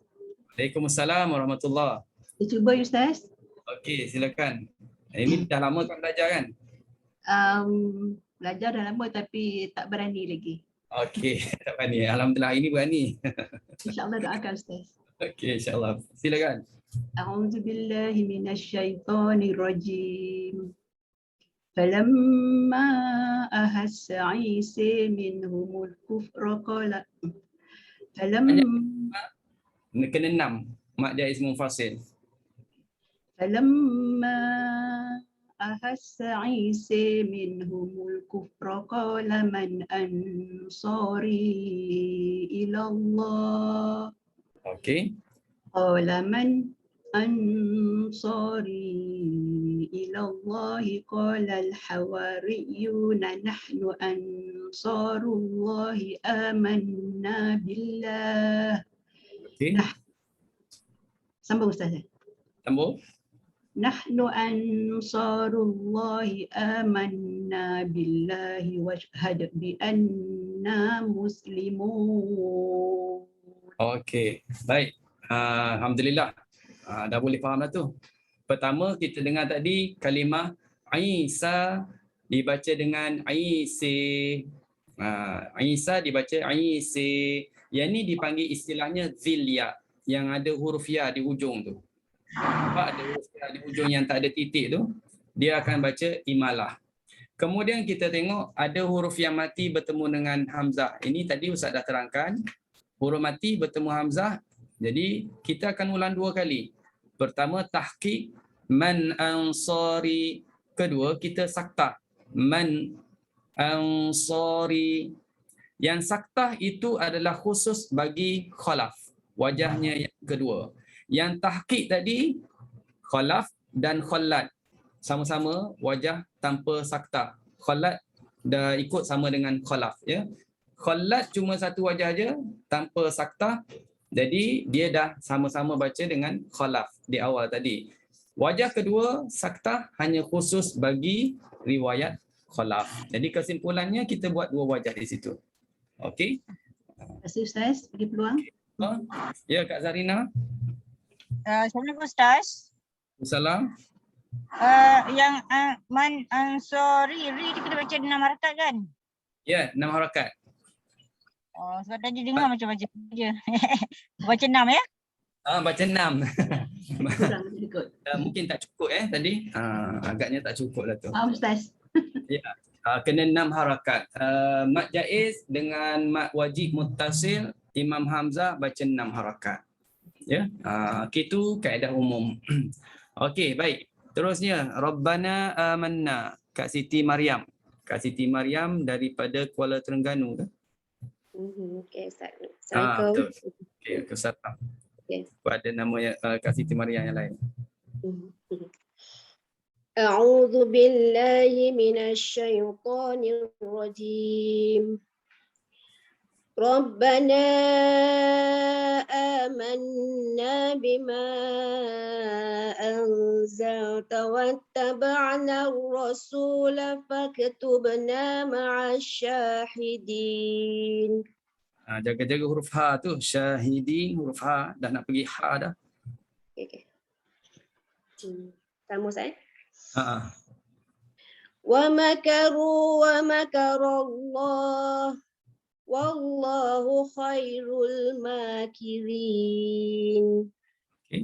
Waalaikumsalam warahmatullahi. Saya cuba Ustaz. Okey, silakan. Ini dah lama kan belajar kan? Belajar dah lama tapi tak berani lagi. Okey, tak berani. Alhamdulillah ini berani. InsyaAllah doakan Ustaz. Okey, insya-Allah. Silakan. A'udzubillahi minasyaitonirrajim. Falamma ahassa Isa minhumul kufra qala Kena 6. Mak jaiz munfasil. فلما أحس عيسى منهم الكفر قال من أنصاري إلى الله Okey. قال من أنصاري إلى الله قال الحواريون نحن أنصار الله آمنا بالله. Okey. Sambung Ustaz. Sambung. نحن أنصار الله آمنا بالله واشهد بأننا مسلمون. Okey, baik. Alhamdulillah. Dah boleh faham dah tu. Pertama kita dengar tadi kalimah Isa dibaca dengan Aisi. Isa dibaca Aisi. Yang ni dipanggil istilahnya zilya, yang ada huruf ya di ujung tu. Nampak ada huruf ya di ujung yang tak ada titik tu, dia akan baca imalah. Kemudian kita tengok ada huruf yang mati bertemu dengan hamzah. Ini tadi Ustaz dah terangkan. Huruf mati bertemu hamzah. Jadi kita akan ulang 2 kali. Pertama tahqiq man ansari. Kedua kita saktah man ansari. Yang saktah itu adalah khusus bagi khalaf. Wajahnya yang kedua. Yang tahqiq tadi khalaf dan khallat. Sama-sama wajah tanpa saktah. Khallat dah ikut sama dengan khalaf, ya. Khallat cuma satu wajah aja tanpa saktah. Jadi dia dah sama-sama baca dengan khalaf di awal tadi. Wajah kedua saktah hanya khusus bagi riwayat khalaf. Jadi kesimpulannya kita buat 2 wajah di situ. Okey. Terima kasih Ustaz bagi peluang. Ya Kak Zarina. Assalamualaikum Ustaz. Salam. Yang man ansori ri dia kena baca 6 harakat kan? Ya, 6 harakat. Oh, sebab tadi dengar macam baca je. Baca 6 ya? Baca 6. Kurang ikut. Mungkin tak cukup tadi. Agaknya tak cukup lah tu. Ustaz. Ya. Kena 6 harakat. Mad jaiz dengan mad wajib muttasil, Imam Hamzah baca 6 harakat. Ya. Itu kaedah umum. Okey, baik. Terusnya Rabbana amanna, Kak Siti Mariam. Kak Siti Mariam daripada Kuala Terengganu ke? Okey, Ustaz. Assalamualaikum. Okey, Ustaz. Okey. Ada nama Kak Siti Mariam yang lain. A'udzu billahi minasyaitonir rajim. Rabbana amanna bima anzalta wattaba'na ar-rasula faktubna ma'asy syahidin. Jaga-jaga huruf ha tu, syahidin, huruf ha dah nak pergi ha dah. Okey. Sama saya. Wa makaru wa makarallah wallahu khairul makirin. Okay.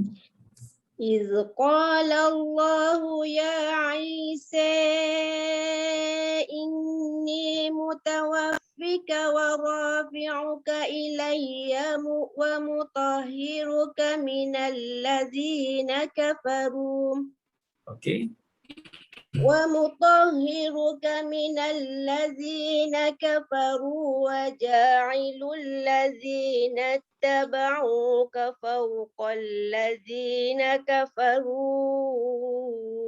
إذ قال الله يا عيسى إني متوفيك ورافعك إلي ومطهرك من الذين كفروا. Okay. ومطهرك من الذين كفروا وجاعل الذين اتبعوك فوق الذين كفروا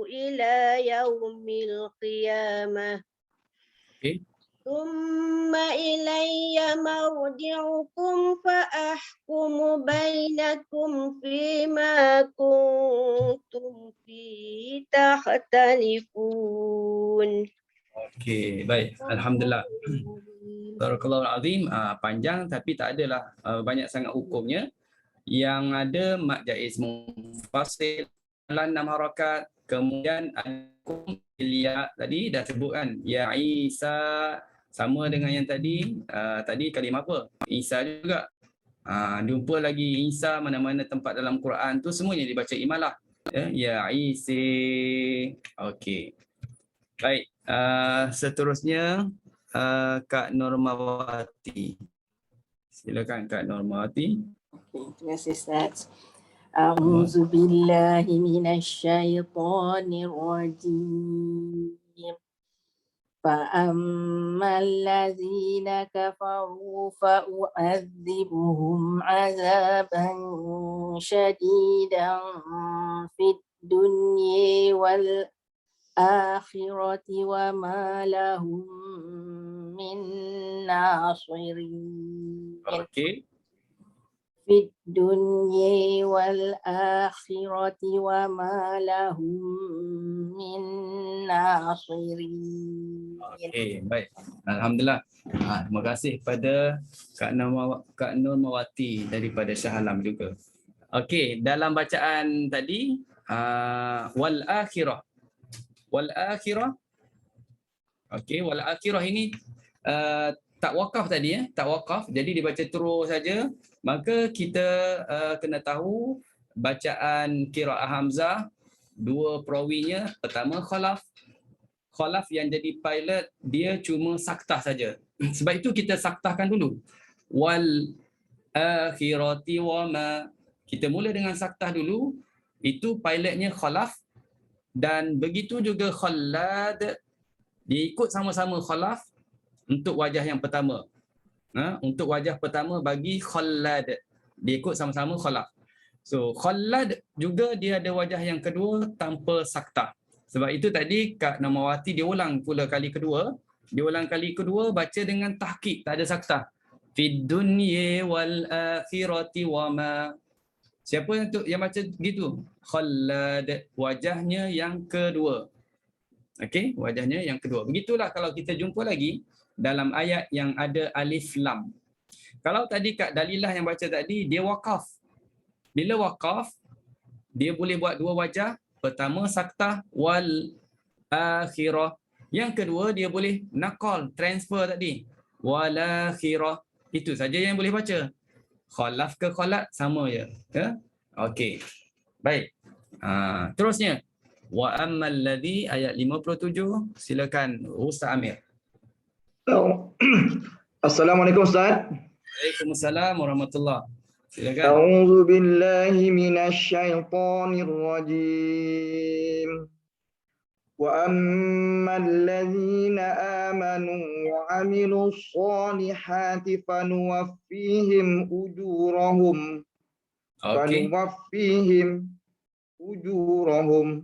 إلى يوم القيامة ثم إلي مرجعكم فأحكم بينكم فيما كنتم فيه تختلفون. Okey, baik. Alhamdulillah. Barakallahu azim. Panjang tapi tak adalah banyak sangat hukumnya. Yang ada mad jaiz munfasil, 6 harakat, kemudian hukum ya tadi dah sebut kan, ya Isa sama dengan yang tadi. Tadi kalimah apa? Isa juga. Jumpa lagi Isa mana-mana tempat dalam Quran tu semuanya dibaca imalah. Ya Isa. Okey. Baik, seterusnya Kak Normawati. Silakan Kak Normawati. Terima kasih Ustaz. A'udzu billahi minasyaitonir rajim. فأما الذين كفروا فأعذبهم عذابا شديدا في الدنيا والآخرة وما لهم من ناصرين. في الدنيا والآخرة وما لهم من ناصرين. Okey, baik. Alhamdulillah. Terima kasih kepada Kak Normawati daripada Shah Alam juga. Okey, dalam bacaan tadi wal akhirah. Wal akhirah. Okey, wal akhirah ini tak wakaf tadi tak wakaf. Jadi dibaca terus saja. Maka kita kena tahu bacaan qiraah Hamzah, dua perawinya. Pertama Khalaf. Khalaf yang jadi pilot dia cuma saktah saja. Sebab itu kita saktahkan dulu. Wal akhirati wa ma. Kita mula dengan saktah dulu. Itu pilotnya Khalaf. Dan begitu juga Khallad. Dia ikut sama-sama Khalaf untuk wajah yang pertama. Untuk wajah pertama bagi Khallad. Dia ikut sama-sama Khalaf. So Khallad juga dia ada wajah yang kedua tanpa saktah. Sebab itu tadi Kak Normawati dia ulang pula kali kedua. Dia ulang kali kedua baca dengan tahqiq, tak ada saktah. Fid dunya wal akhirati wa ma. Siapa yang baca gitu? Khallad, wajahnya yang kedua. Okey, wajahnya yang kedua. Begitulah kalau kita jumpa lagi dalam ayat yang ada alif lam. Kalau tadi Kak Dalilah yang baca tadi dia wakaf. Bila wakaf dia boleh buat dua wajah. Pertama saktah wal akhirah. Yang kedua dia boleh naqal, transfer tadi. Wal akhirah. Itu saja yang boleh baca. Khalaf ke khalat sama je. Ya? Okey. Baik. Terusnya wa ammal ladzi ayat 57. Silakan Ustaz Amir. Assalamualaikum Ustaz. Waalaikumsalam warahmatullahi. Silakan. A'udzu billahi minasyaitonir rajim. Wa ammal ladzina amanu wa 'amilus solihati fanuwaffihim ujurahum. Fanuwaffihim ujurahum.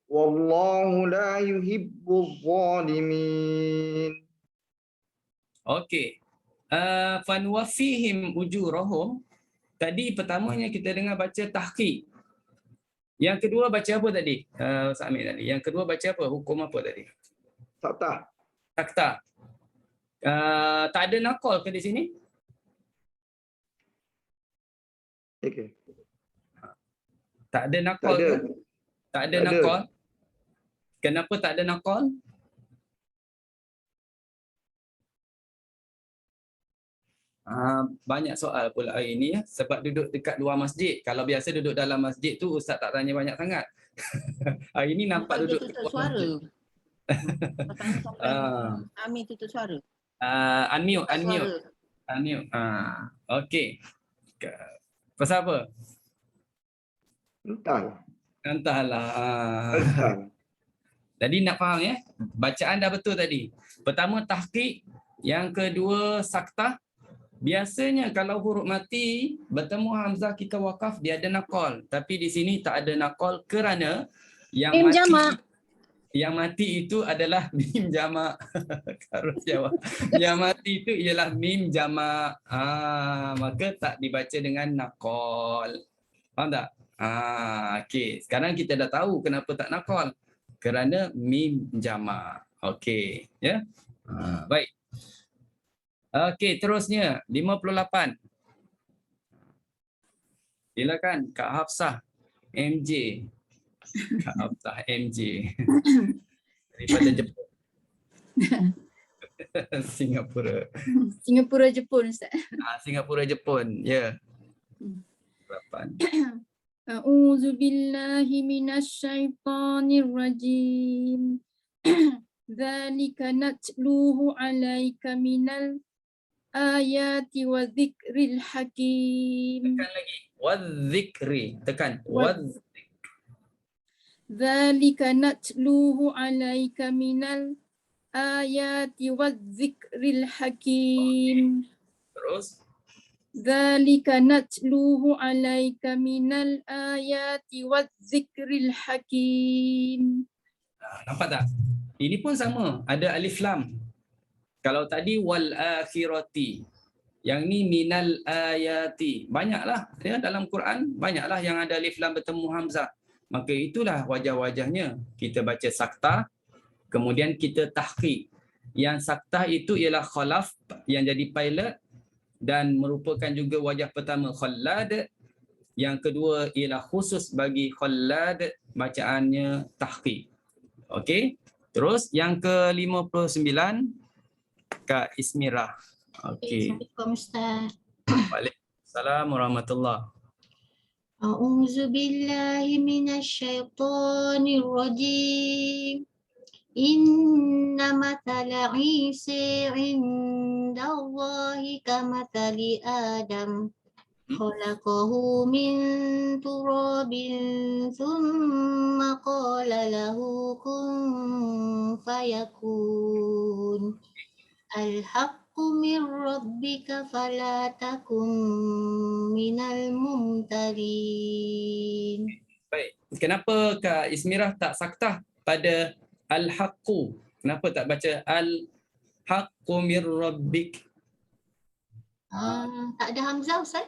Wallahu la yuhibbuz zalimin. Okey. Fanuwaffihim ujurahum. Tadi pertamanya kita dengar baca tahqiq. Yang kedua baca apa tadi? Ustaz Amir tadi. Yang kedua baca apa? Hukum apa tadi? Saktah. Saktah. Tak ada naqal ke di sini? Okey. Tak ada naqal ke? Tak ada naqal. Kenapa tak ada naqal? Banyak soal pula hari ini sebab duduk dekat luar masjid. Kalau biasa duduk dalam masjid tu Ustaz tak tanya banyak sangat. Hari ini nampak duduk dekat luar masjid. Amin tutup suara. Unmute. Okey. Pasal apa? Entahlah. Entahlah. Jadi nak faham ya? Bacaan dah betul tadi. Pertama tahqiq, yang kedua saktah. Biasanya kalau huruf mati bertemu hamzah kita wakaf dia ada naqal, tapi di sini tak ada naqal kerana Mim jamak. yang mati itu adalah mim jamak. Harus jawab. Yang mati itu ialah mim jamak. Maka tak dibaca dengan naqal. Faham tak? Okey. Sekarang kita dah tahu kenapa tak naqal. Kerana mim jamak. Okey, ya. Baik. Okey, terusnya 58. Silakan Kak Hafsah MJ. Kak Hafsah MJ. Daripada Jepun. Singapura. Singapura Jepun Ustaz. Singapura Jepun. Ya. 8. A'udzu billahi minasyaitonir rajim. Dzalika natluhu 'alaika minal ayati wa dzikril hakim. Tekan lagi. Wadzikri. Tekan. Dzalika natluhu 'alaika minal ayati wa dzikril hakim. Terus. Dzalika natluhu 'alaika minal ayati wa dzikril hakim. Nampak tak? Ini pun sama. Ada alif lam. Kalau tadi wal akhirati, yang ni minal ayati. Banyaklah ya, dalam Quran banyaklah yang ada alif lam bertemu hamzah. Maka itulah wajah-wajahnya. Kita baca saktah, kemudian kita tahqiq. Yang saktah itu ialah khalaf yang jadi pilot dan merupakan juga wajah pertama khallad. Yang kedua ialah khusus bagi khallad, bacaannya tahqiq. Okey. Terus yang ke-59 Kak Ismirah. Okey. Assalamualaikum Ustaz. Waalaikumsalam warahmatullahi. A'udzu billahi minasyaitonir rajim. Inna mathala Isa 'indallahi kamathali Adam. Khalaqahu min turabin thumma qala lahu kun fayakun. Al-haqqu min rabbika fala takun minal mumtarin. Baik. Kenapa Kak Ismirah tak saktah pada al-haqqu? Kenapa tak baca al-haqqu min rabbik? Tak ada hamzah Ustaz?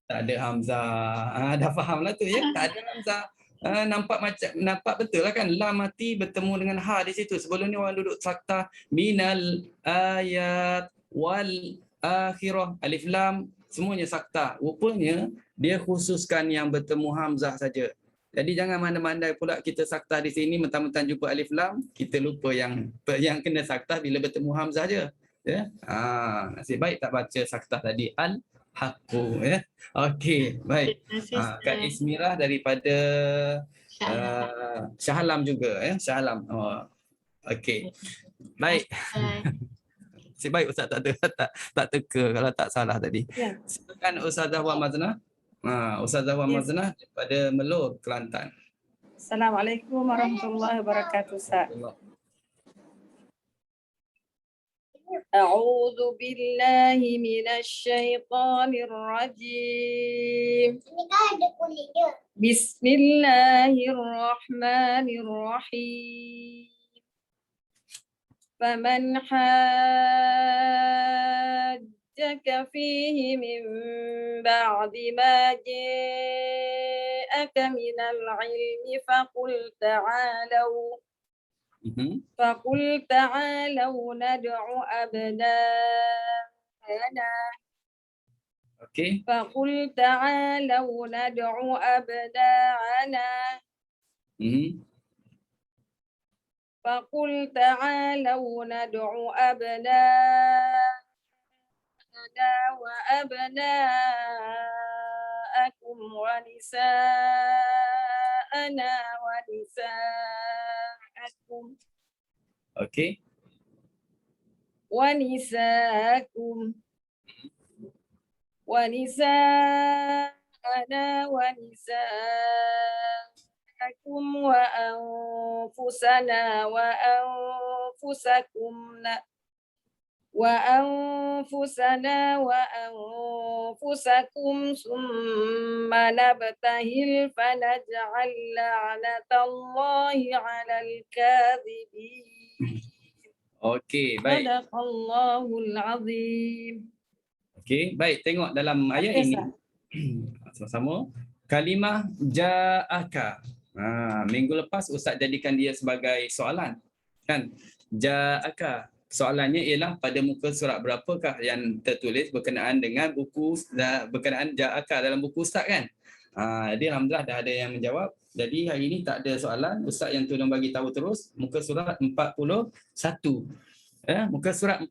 Tak ada hamzah. Dah faham lah tu ya. Tak ada hamzah. Nampak betul lah kan, lam mati bertemu dengan ha di situ. Sebelum ni orang duduk saktah minal ayat wal akhirah, alif lam semuanya saktah. Rupanya dia khususkan yang bertemu hamzah saja. Jadi jangan mandai-mandai pula kita saktah di sini mentang-mentang jumpa alif lam, kita lupa yang kena saktah bila bertemu hamzah je. Ya. Nasib baik tak baca saktah tadi al-haqqu ya. Okey, baik. Kak Ismirah daripada Shah Alam juga ya, Shah Alam. Okey. Baik. Nasib baik Ustaz tak teka kalau tak salah tadi. Ya. Silakan Ustazah Wan Maznah. Ustazah Wan Maznah daripada Melur, Kelantan. Assalamualaikum warahmatullahi wabarakatuh Ustaz. A'udzu billahi minasyaitonir rajim. Bismillahirrahmanirrahim. Faman hajjaka fihi min ba'di ma ja'aka minal ilmi faqul ta'alau فقل تعالوا ندعو أبناءنا فقل تعالوا ندعو أبناءنا فقل تعالوا ندعو أبناءنا وأبناءكم ونساءنا ونساءكم ونساءكم ونساءنا وأنفسنا وأنفسكم ثم نبتهل فنجعل لعنة الله على الكاذبين. Okey, baik. Sadaqallahul azim. Okey, baik. Tengok dalam ayat ini. Sama-sama. Kalimah ja'aka. Minggu lepas Ustaz jadikan dia sebagai soalan. Kan? Ja'aka. Soalannya ialah pada muka surat berapakah yang tertulis berkenaan dengan buku, berkenaan ja'aka dalam buku Ustaz kan? Jadi alhamdulillah dah ada yang menjawab. Jadi hari ini tak ada soalan. Ustaz yang tolong bagi tahu terus muka surat 41. Muka surat 41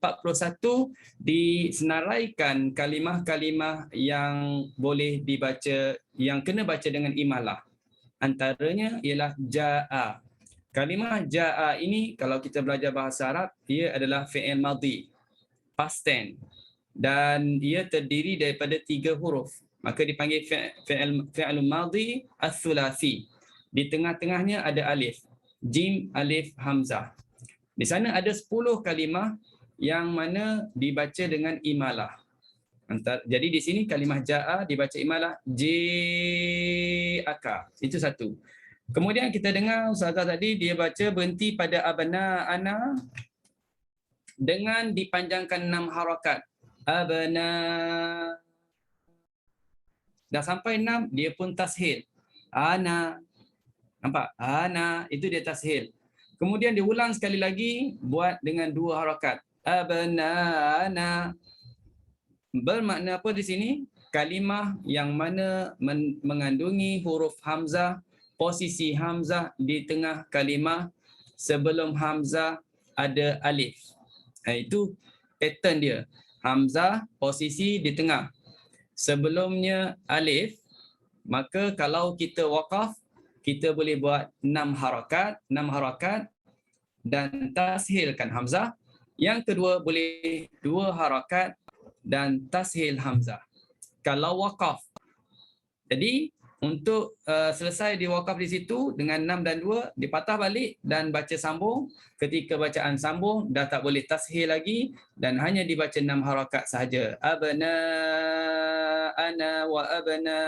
disenaraikan kalimah-kalimah yang boleh dibaca, yang kena baca dengan imalah. Antaranya ialah ja'a. Kalimah ja'a ini kalau kita belajar bahasa Arab, ia adalah fi'il madhi, past tense. Dan ia terdiri daripada 3 huruf. Maka dipanggil fi'il madhi as-sulasi. Di tengah-tengahnya ada alif. Jim, alif, hamzah. Di sana ada 10 kalimah yang mana dibaca dengan imalah. Jadi di sini kalimah ja'a dibaca imalah ja'aka. Itu satu. Kemudian kita dengar Ustazah tadi dia baca berhenti pada abna ana dengan dipanjangkan 6 harakat. Abna. Dah sampai 6 dia pun tashil. Ana. Nampak? Ana itu dia tashil. Kemudian diulang sekali lagi buat dengan 2 harakat. Abna. Bermakna apa di sini? Kalimah yang mana mengandungi huruf hamzah, posisi hamzah di tengah kalimah, sebelum hamzah ada alif. Itu pattern dia. Hamzah posisi di tengah. Sebelumnya alif, maka kalau kita waqaf, kita boleh buat 6 harakat dan tashilkan hamzah. Yang kedua boleh 2 harakat dan tashil hamzah. Kalau waqaf. Jadi untuk selesai di waqaf di situ dengan 6 dan 2 dipatah balik dan baca sambung. Ketika bacaan sambung dah tak boleh tashil lagi dan hanya dibaca 6 harakat sahaja. Abna ana wa abna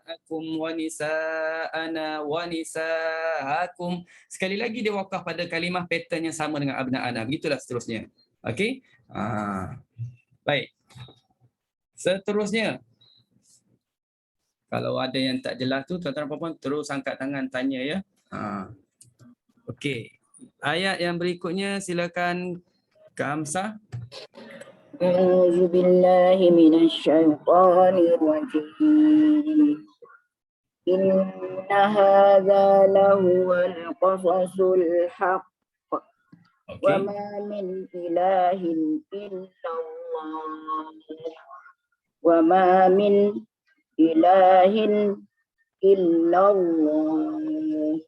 akum wa nisa'ana wa nisa'akum. Sekali lagi dia waqaf pada kalimah pattern yang sama dengan abna ana. Begitulah seterusnya. Okey? Baik. Seterusnya, kalau ada yang tak jelas tu tuan-tuan dan puan-puan terus angkat tangan tanya ya. Okey. Ayat yang berikutnya silakan Kak Hamzah. A'udzu billahi minasyaitonir rajim. Inna hadza lahuwal qasasul haqq. Wa ma min ilahin illallah. Wa ma min ilahin illallah.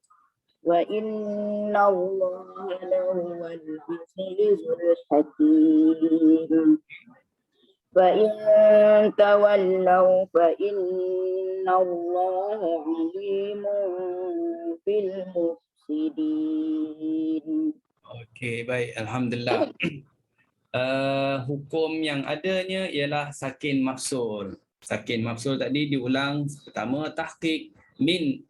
Wa inna Allah lahuwal azizul hakim. Fa in tawallaw fa inna Allah alimun bil mufsidin. Okey, baik. Alhamdulillah. Hukum yang adanya ialah sakin mafsul. Sakin mafsul tadi diulang pertama tahqiq min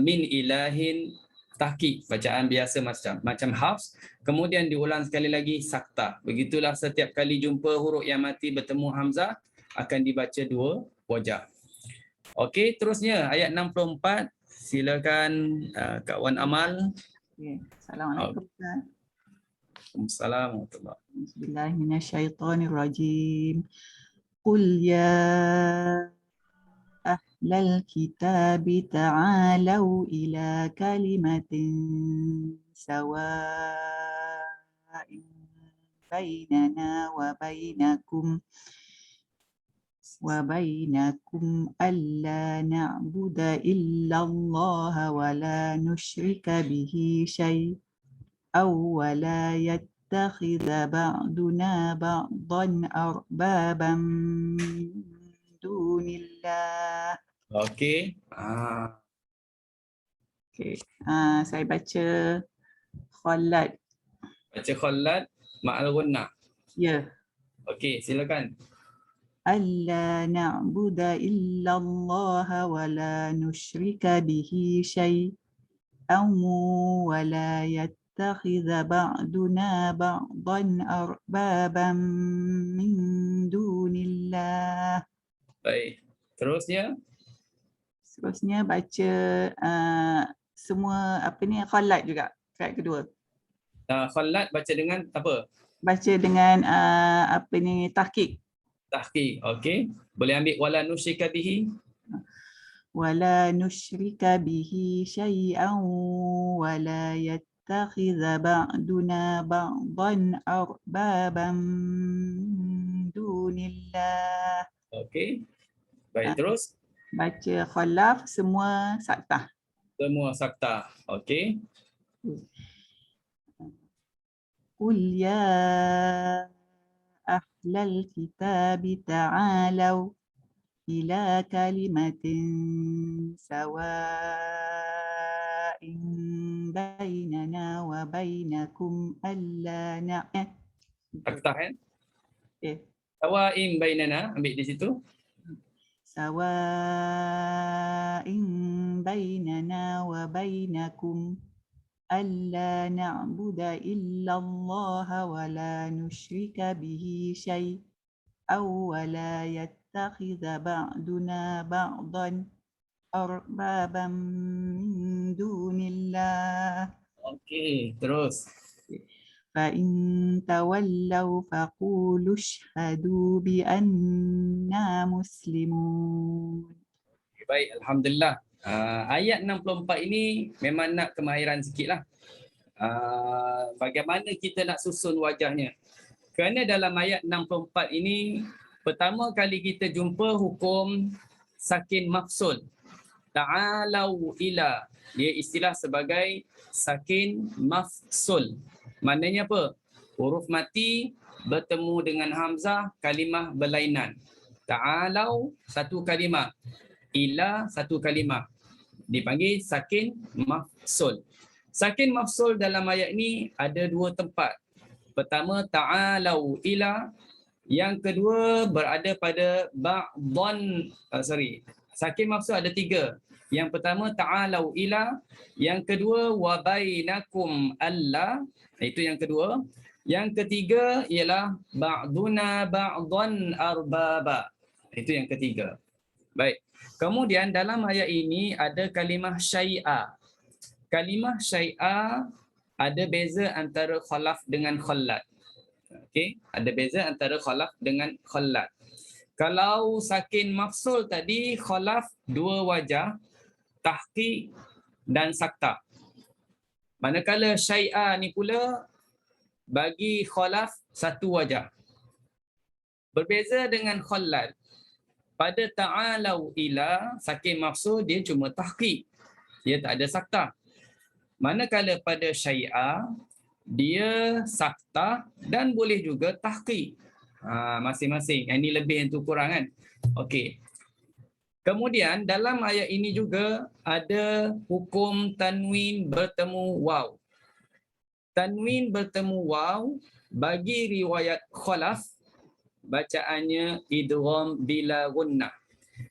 ilahin tahqiq, bacaan biasa macam hafs, kemudian diulang sekali lagi sakta. Begitulah setiap kali jumpa huruf yang mati bertemu hamzah akan dibaca 2 wajah. Okey, terusnya ayat 64. Silakan Kak Wan Amal. Assalamualaikum. Assalamualaikum. Bismillahirrahmanirrahim. Qul ya ahlal kitabi ta'alau ila kalimatin sawa'in bainana wa bainakum alla na'budu illallah wa la nusyrika bihi syai'an wa la yattakhidha ba'duna ba'dan arbaban dunillah. Okey. Okey. Saya baca Khalad. Baca Khalad ma'al gunnah. Ya. Okey, silakan. Alla na'budu illallah wa la nusyrika bihi syai'an wa la yattakhidha ba'duna ba'dan arbaban min dunillah. Baik. Terusnya Seterusnya baca semua apa ni Khalad juga ayat kedua. Khalad baca dengan apa? Baca dengan apa ni tahqiq. Tahqiq. Okey. Boleh ambil wala nusyrika bihi. Wala nusyrika bihi syai'an wa la yattakhidha ba'duna ba'dan arbaban min dunillah. Okey. Baik, terus. Baca Khalaf semua saktah. Semua saktah. Okey. Qul ya ahlal kitabi ta'alau ila kalimatin sawa'in bainana wa bainakum alla Saktah kan? Okay. Sawa'in bainana, ambil di situ. Sawa'in bainana wa bainakum alla na'budu illallah wa la nusyrika bihi syai'an wa la yattakhidha ba'duna ba'dan arbaban min dunillah. Okey, terus. Fa in tawallaw faqulu ashhadu bi anna muslimun. Baik, alhamdulillah. Ayat 64 ini memang nak kemahiran sikitlah. Bagaimana kita nak susun wajahnya. Kerana dalam ayat 64 ini pertama kali kita jumpa hukum sakin mafsul. Ta'alau ila. Dia istilah sebagai sakin mafsul. Maknanya apa? Huruf mati bertemu dengan hamzah, kalimah berlainan. Ta'alau satu kalimah. Ila satu kalimah. Dipanggil sakin mafsul. Sakin mafsul dalam ayat ini ada dua tempat. Pertama ta'alau ila, yang kedua berada pada ba'dhan sakin mafsul ada tiga. Yang pertama ta'alau ila, yang kedua wa bainakum alla, itu yang kedua. Yang ketiga ialah ba'duna ba'dhan arbaba. Itu yang ketiga. Baik. Kemudian dalam ayat ini ada kalimah syai'a. Kalimah syai'a ada beza antara khalaf dengan khallat. Okey, ada beza antara khalaf dengan khallat. Kalau sakin mafsul tadi khalaf dua wajah, tahqiq dan sakta. Manakala syai'a ni pula bagi khalaf satu wajah. Berbeza dengan khallat. Pada ta'alau ila, sakin mafsul dia cuma tahqiq. Dia tak ada sakta. Manakala pada syai'a, dia sakta dan boleh juga tahqiq. Masing-masing. Yang ini lebih, yang tu kurang kan? Okey. Kemudian dalam ayat ini juga ada hukum tanwin bertemu waw. Tanwin bertemu waw bagi riwayat khalaf bacaannya idgham bila gunnah.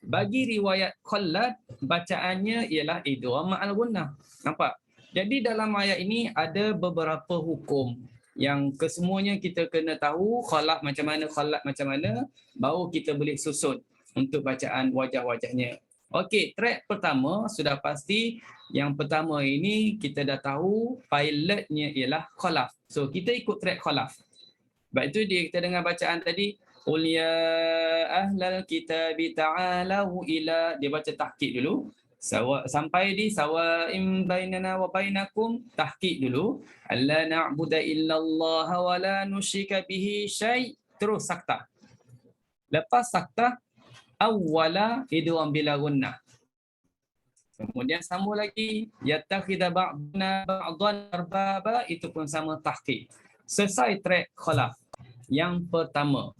Bagi riwayat khallat bacaannya ialah idgham ma'al gunnah. Nampak? Jadi dalam ayat ini ada beberapa hukum yang kesemuanya kita kena tahu khalaf macam mana baru kita boleh susun untuk bacaan wajah-wajahnya. Okey, track pertama sudah pasti. Yang pertama ini kita dah tahu pilotnya ialah khalaf. So kita ikut track khalaf. Sebab itu kita dengar bacaan tadi, qul ya ahlal kitabi ta'alau ila, dia baca tahqiq dulu. Sampai di sawa'im bainana wa bainakum, tahqiq dulu. Alla na'budu illallah wa la nusyrika bihi syai', terus sakta. Lepas sakta, awwala idgham bila gunnah. Kemudian sambung lagi, yattakhidha ba'duna ba'dhan arbaba, itu pun sama tahqiq. Selesai track khalaf yang pertama.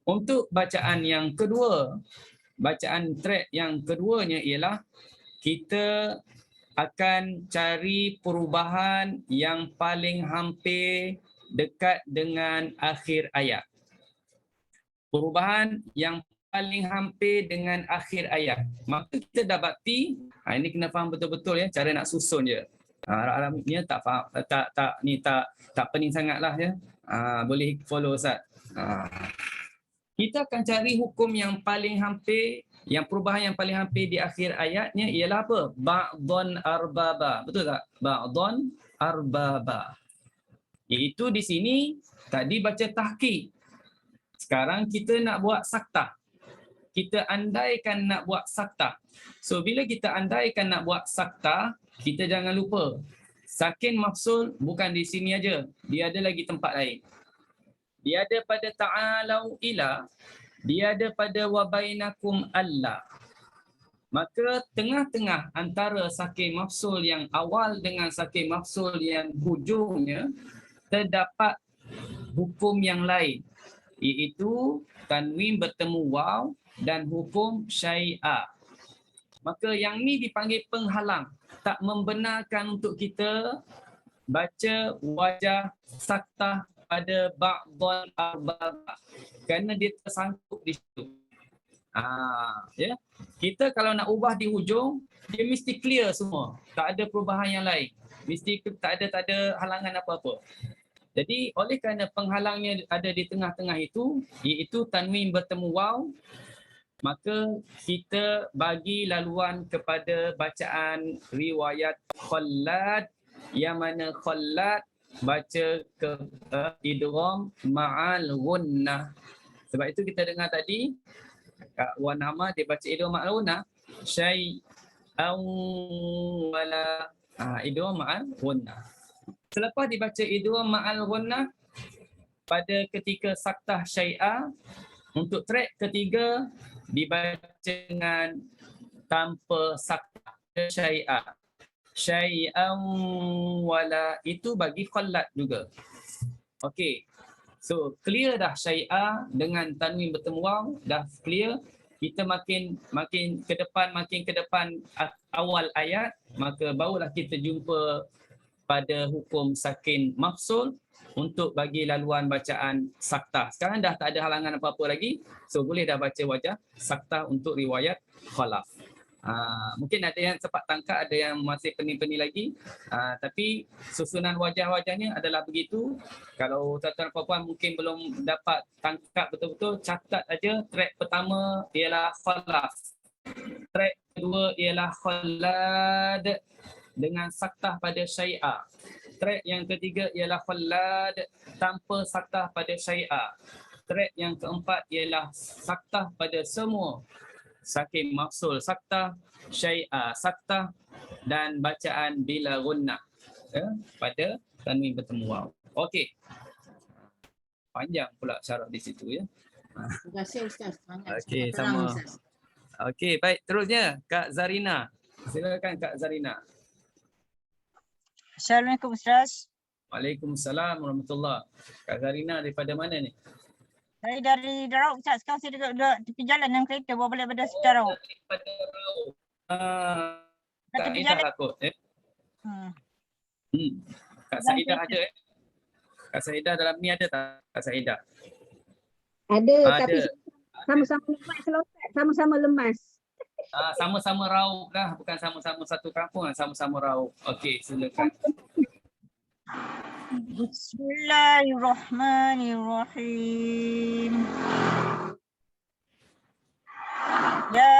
Untuk bacaan yang kedua, bacaan track yang keduanya ialah kita akan cari perubahan yang paling hampir dekat dengan akhir ayat. Perubahan yang paling hampir dengan akhir ayat. Maka kita dapati, ini kena faham betul-betul ya, cara nak susun je. Harap-harapnya tak faham, tak pening sangatlah ya. Boleh follow Ustaz. Kita akan cari hukum yang paling hampir, yang perubahan yang paling hampir di akhir ayatnya ialah apa? Ba'dhan arbaba. Betul tak? Ba'dhan arbaba. Iaitu di sini tadi baca tahqiq. Sekarang kita nak buat saktah. Kita andaikan nak buat saktah. So bila kita andaikan nak buat saktah, kita jangan lupa sakin mafsul bukan di sini aja. Dia ada lagi tempat lain. Dia ada pada ta'alau ila, dia ada pada wa bainakum alla. Maka tengah-tengah antara sakin mafsul yang awal dengan sakin mafsul yang hujungnya terdapat hukum yang lain, iaitu tanwin bertemu waw dan hukum syai'a. Maka yang ni dipanggil penghalang, tak membenarkan untuk kita baca wajah saktah pada ba'dhan arbaba kerana dia tersangkut di situ. Ya. Kita kalau nak ubah di hujung, dia mesti clear semua. Tak ada perubahan yang lain. Mesti tak ada halangan apa-apa. Jadi oleh kerana penghalangnya ada di tengah-tengah itu, iaitu tanwin bertemu waw, maka kita bagi laluan kepada bacaan riwayat Khallad, yang mana Khallad baca ke idgham ma'al gunnah. Sebab itu kita dengar tadi Kak Wan Hama dia baca idgham ma'al gunnah, syai'an wala idgham ma'al gunnah. Selepas dibaca idgham ma'al gunnah pada ketika saktah syai'a, untuk track ketiga dibaca dengan tanpa saktah syai'a. Syai'an wala itu bagi Khallad juga. Okey. So clear dah syai'a dengan tanwin bertemu waw, dah clear. Kita makin ke depan awal ayat, maka barulah kita jumpa pada hukum sakin mafsul untuk bagi laluan bacaan saktah. Sekarang dah tak ada halangan apa-apa lagi. So boleh dah baca wajah saktah untuk riwayat Khalaf. Mungkin ada yang sempat tangkap, ada yang masih pening-pening lagi. Tapi susunan wajah-wajahnya adalah begitu. Kalau tuan-tuan dan puan mungkin belum dapat tangkap betul-betul, catat aja track pertama ialah Khalaf. Track kedua ialah Khallad dengan saktah pada syai'a. Track yang ketiga ialah Khallad tanpa saktah pada syai'a. Track yang keempat ialah saktah pada semua. Sakin mafsul saktah, syai'a saktah dan bacaan bila gunnah pada tanwin bertemu waw. Okey. Panjang pula syarat di situ ya. Terima kasih Ustaz. Okey, sama. Okey, baik, terusnya Kak Zarina. Silakan Kak Zarina. Assalamualaikum Ustaz. Waalaikumsalam warahmatullahi. Kak Zarina daripada mana ni? Saya dari Darau Ustaz. Sekarang saya duduk tepi jalan dengan kereta bawa balik pada Darau. Daripada Darau. Kak Aidah takut Kak Saidah ada Kak Saidah dalam ni ada tak Kak Saidah? Ada. Tapi sama-sama lemas kalau Ustaz. Sama-sama lemas. Sama-sama rauk lah, bukan sama-sama satu kampung, sama-sama rauk. Okey, silakan. Bismillahirrahmanirrahim. Ya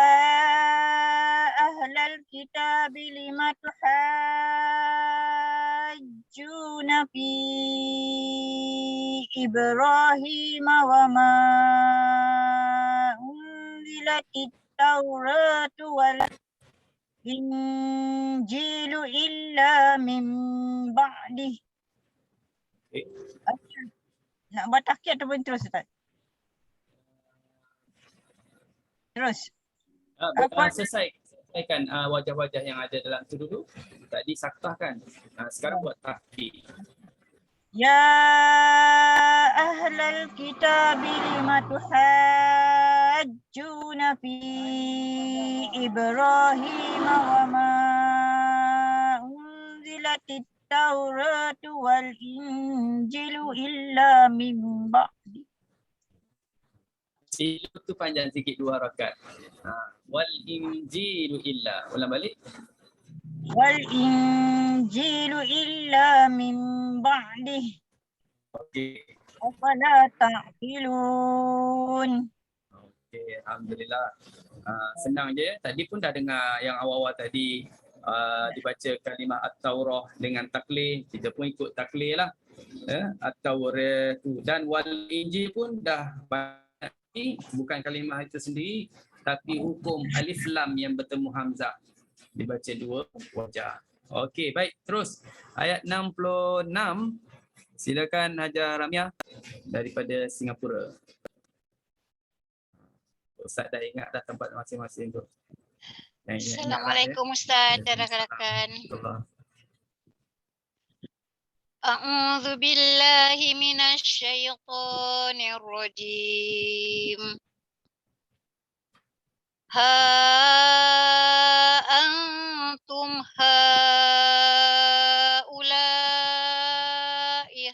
ahlal kitab lima tuhajjuna fi Ibrahim wa ma unzilatit Tauratu wal Injilu illa min ba'dih. Nak buat takhir ataupun terus Ustaz? Terus. Selesaikan wajah-wajah yang ada dalam tu dulu. Tadi saktahkan. Sekarang buat takhir. Ya ahlal kitab lima tuhajjuna fi Ibrahim wa ma at-Tauratu wal Injilu illa min ba'di. Injilu tu panjang sikit 2 harakat. Wal Injilu illa. Ulang balik. Wal Injilu illa min ba'di. Okey. Afala ta'qilun. Okey, alhamdulillah. Senang je. Tadi pun dah dengar yang awal-awal tadi dibaca kalimah at-Taurah dengan taklih. Kita pun ikut taklih lah. At-Taurah tu. Dan wal Injil pun dah bukan kalimah itu sendiri, tapi hukum alif lam yang bertemu hamzah dibaca 2 wajah. Okey, baik. Terus ayat 66. Silakan Hajar Ramia daripada Singapura. Ustaz dah ingat dah tempat masing-masing tu. Assalamualaikum Ustaz dan rakan-rakan. A'udzu billahi minasy syaithanir rajim. Ha antum haula'i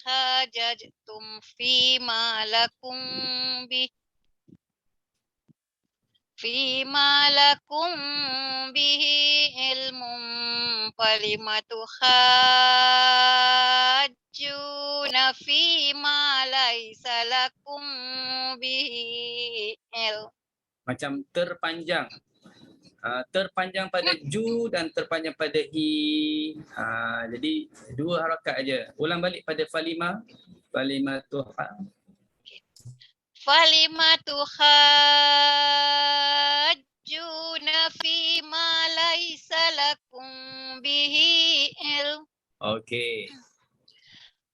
hajajtum fima lakum bihi ilmun falimatu hajjuna fima laisa lakum bihi ilm. Macam terpanjang. Terpanjang pada ju dan terpanjang pada hi. Jadi 2 harakat aja. Ulang balik pada falima. Falimatu Falimatu hajjuna fima laisa lakum bihi ilm. Okey.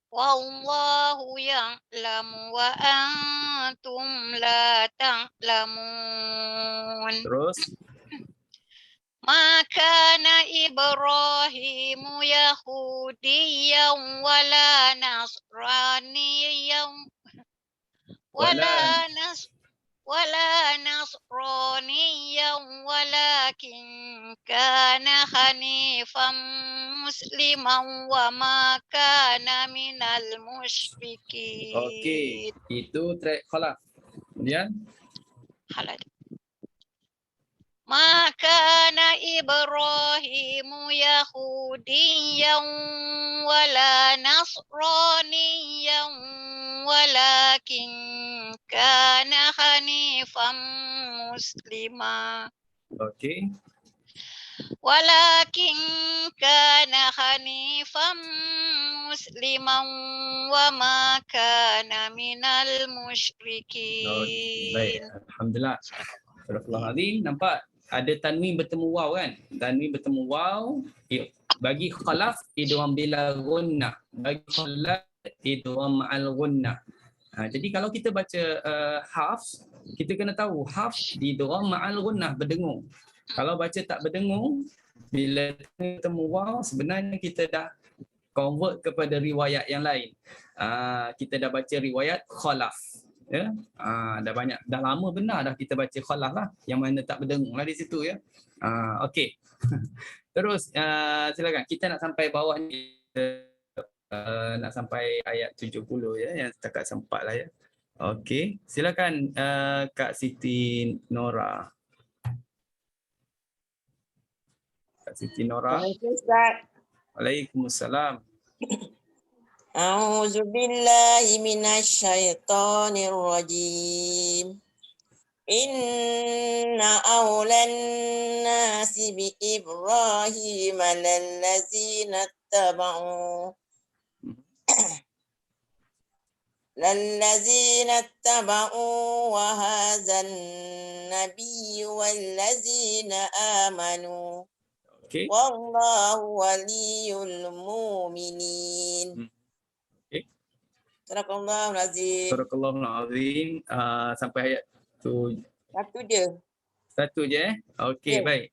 Wallahu ya'lamu wa antum la ta'lamun. Terus. Makana Ibrahimu Yahudiyan wala Nasraniyan wala Nasraniyan walakin kana hanifan musliman wa ma kana minal musyrikin. Okey, itu track khalaf. Kemudian Halad. Makana Ibrahimu Yahudiyan wala Nasraniyan walakin kana hanifan muslima. okey. Walakin kana hanifan musliman wa ma kana minal musyrikin. Baik, alhamdulillah. Astagfirullahalazim. Nampak ada tanwin bertemu waw kan? Tanwin bertemu waw bagi khalaf idgham bila gunnah, bagi khalaf idgham ma'al gunnah. Jadi kalau kita baca hafs, kita kena tahu hafs idgham ma'al gunnah berdengung. Kalau baca tak berdengung, bila bertemu waw sebenarnya kita dah convert kepada riwayat yang lain. Kita dah baca riwayat khalaf. Ya, dah lama benar dah kita baca khalaf lah, yang mana tak berdengung lah di situ ya. Okey. Terus silakan kita nak sampai bawah ni, nak sampai ayat 70 ya, yang setakat sempat lah ya. Okey, silakan Kak Siti Nora. Kak Siti Nora. Waalaikumsalam. A'udzu billahi minasyaitonir rajim. Inna awlan nasi bi Ibrahim lallazina taba'u wa hadzan nabiyyu wallazina amanu. Wallahu waliyul mu'minin. Sadaqallahul azim. Sadaqallahul azim. Sampai ayat tu. Satu je. Okey, baik.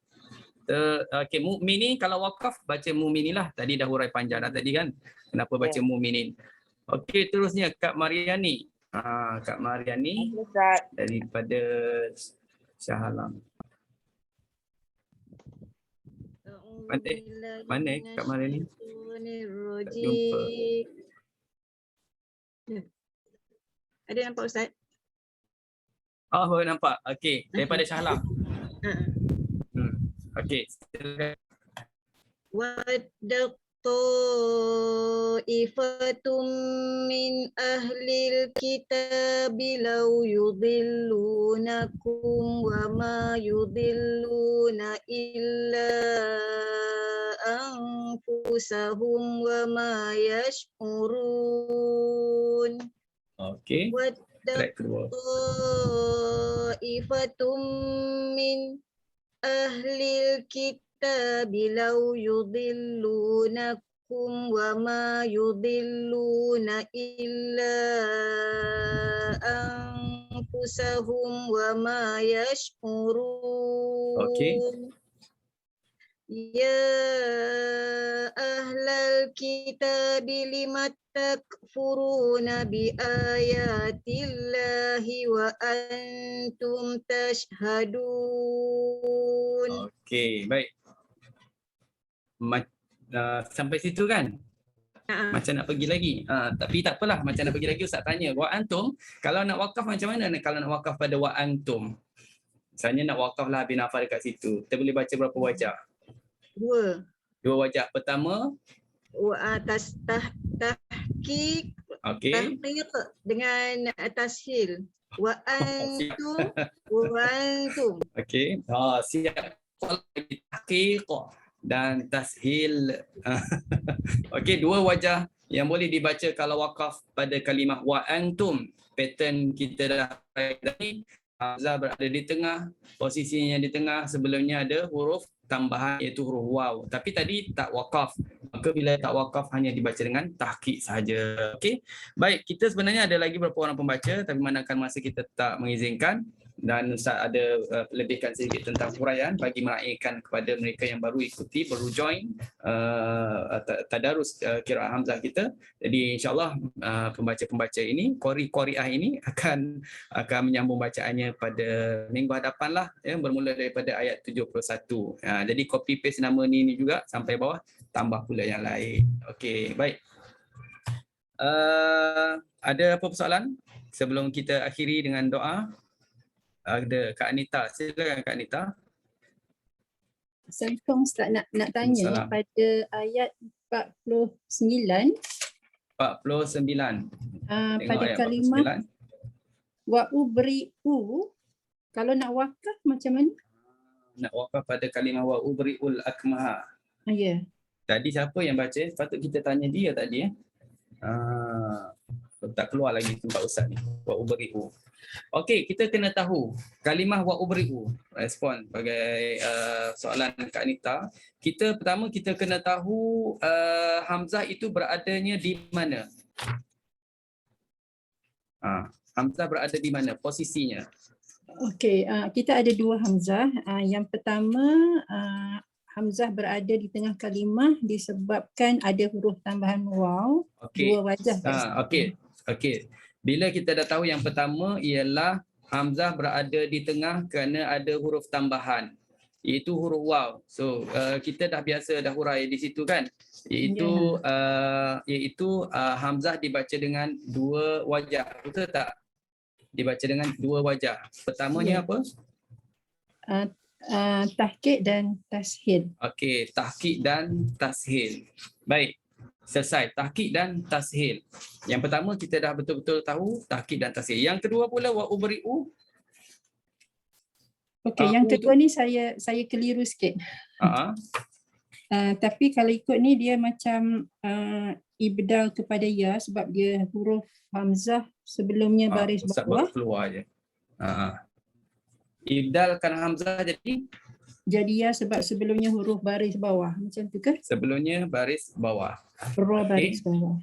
Okey, mukminin kalau wakaf baca mukminilah. Tadi dah hurai panjang dah tadi kan. Kenapa baca mukminin? Okey, terusnya Kak Mariani. Kak Mariani daripada Shah Alam. Mana Kak Mariani? Tak jumpa. Ada nampak Ustaz? Oh, baru nampak. Okey, daripada Syahlam. Okey, silakan. Wadda ta'ifatum min ahlil kitabi law yudillunakum wa ma yudilluna illa anfusahum wa ma yash'urun. Okey. Track kedua. Ta'ifatum min ahlil kitabi law yudillunakum wa ma yudilluna illa anfusahum wa ma yash'urun. Okey. Ya ahlal kitabi limat takfuruna bi ayatillahi wa antum tashhadun. Okey, baik. Sampai situ kan? Macam nak pergi lagi. Tapi tak apalah, macam nak pergi lagi Ustaz tanya. Wa antum, kalau nak wakaf macam mana kalau nak wakaf pada wa antum? Misalnya nak wakaf lah bin Hafal dekat situ. Kita boleh baca berapa wajah? Dua wajah. Pertama atas tahqiq, okey, tahqiq dengan tashil. Wa antum, wa antum. Okey. Siap. Tahqiq dan tashil. Okey, dua wajah yang boleh dibaca kalau wakaf pada kalimah wa antum. Pattern kita dah tadi. Hamzah berada di tengah, posisinya di tengah, sebelumnya ada huruf tambahan iaitu huruf waw. Tapi tadi tak wakaf. Maka bila tak wakaf hanya dibaca dengan tahqiq saja. Okey. Baik, kita sebenarnya ada lagi beberapa orang pembaca tapi manakala masa kita tak mengizinkan dan Ustaz ada lebihkan sedikit tentang huraian bagi meraihkan kepada mereka yang baru ikuti, baru join tadarus qiraat Hamzah kita. Jadi insya-Allah pembaca-pembaca ini, qari'ah ini akan menyambung bacaannya pada minggu hadapan lah, ya, bermula daripada ayat 71. Jadi copy paste nama ni juga sampai bawah, tambah pula yang lain. Okey, baik. Ada apa persoalan sebelum kita akhiri dengan doa? Ada Kak Anita, silakan Kak Anita. Assalamualaikum Ustaz, nak tanya pada ayat 49. 49. Pada kalimah wa ubri'u, kalau nak wakaf macam mana? Nak wakaf pada kalimah wa ubri'ul akmaha. Ya. Tadi siapa yang baca? Patut kita tanya dia tadi. Tak keluar lagi tempat Ustaz ni. Wa ubri'u. Okey, kita kena tahu kalimah wa ubri'u. Respon sebagai soalan Kak Anita. Pertama kita kena tahu Hamzah itu beradanya di mana. Hamzah berada di mana posisinya? Okey, kita ada dua Hamzah. Yang pertama, Hamzah berada di tengah kalimah disebabkan ada huruf tambahan waw. Dua wajah. Okey. Bila kita dah tahu yang pertama ialah Hamzah berada di tengah kerana ada huruf tambahan, iaitu huruf waw. So kita dah biasa dah hurai di situ kan, iaitu Hamzah dibaca dengan dua wajah, betul tak? Dibaca dengan dua wajah. Pertamanya apa? Tahqiq dan tashil. Okey, tahqiq dan tashil. Baik. Selesai, tahqiq dan tashil. Yang pertama kita dah betul-betul tahu tahqiq dan tashil. Yang kedua pula wa ubri'u. Okey, yang kedua ni saya keliru sikit. Tapi kalau ikut ni dia macam ibdal kepada ya sebab dia huruf Hamzah sebelumnya baris bawah. Keluar je. Ibdalkan Hamzah jadi ya sebab sebelumnya huruf baris bawah. Macam tu ke? Sebelumnya baris bawah. Baris bawah.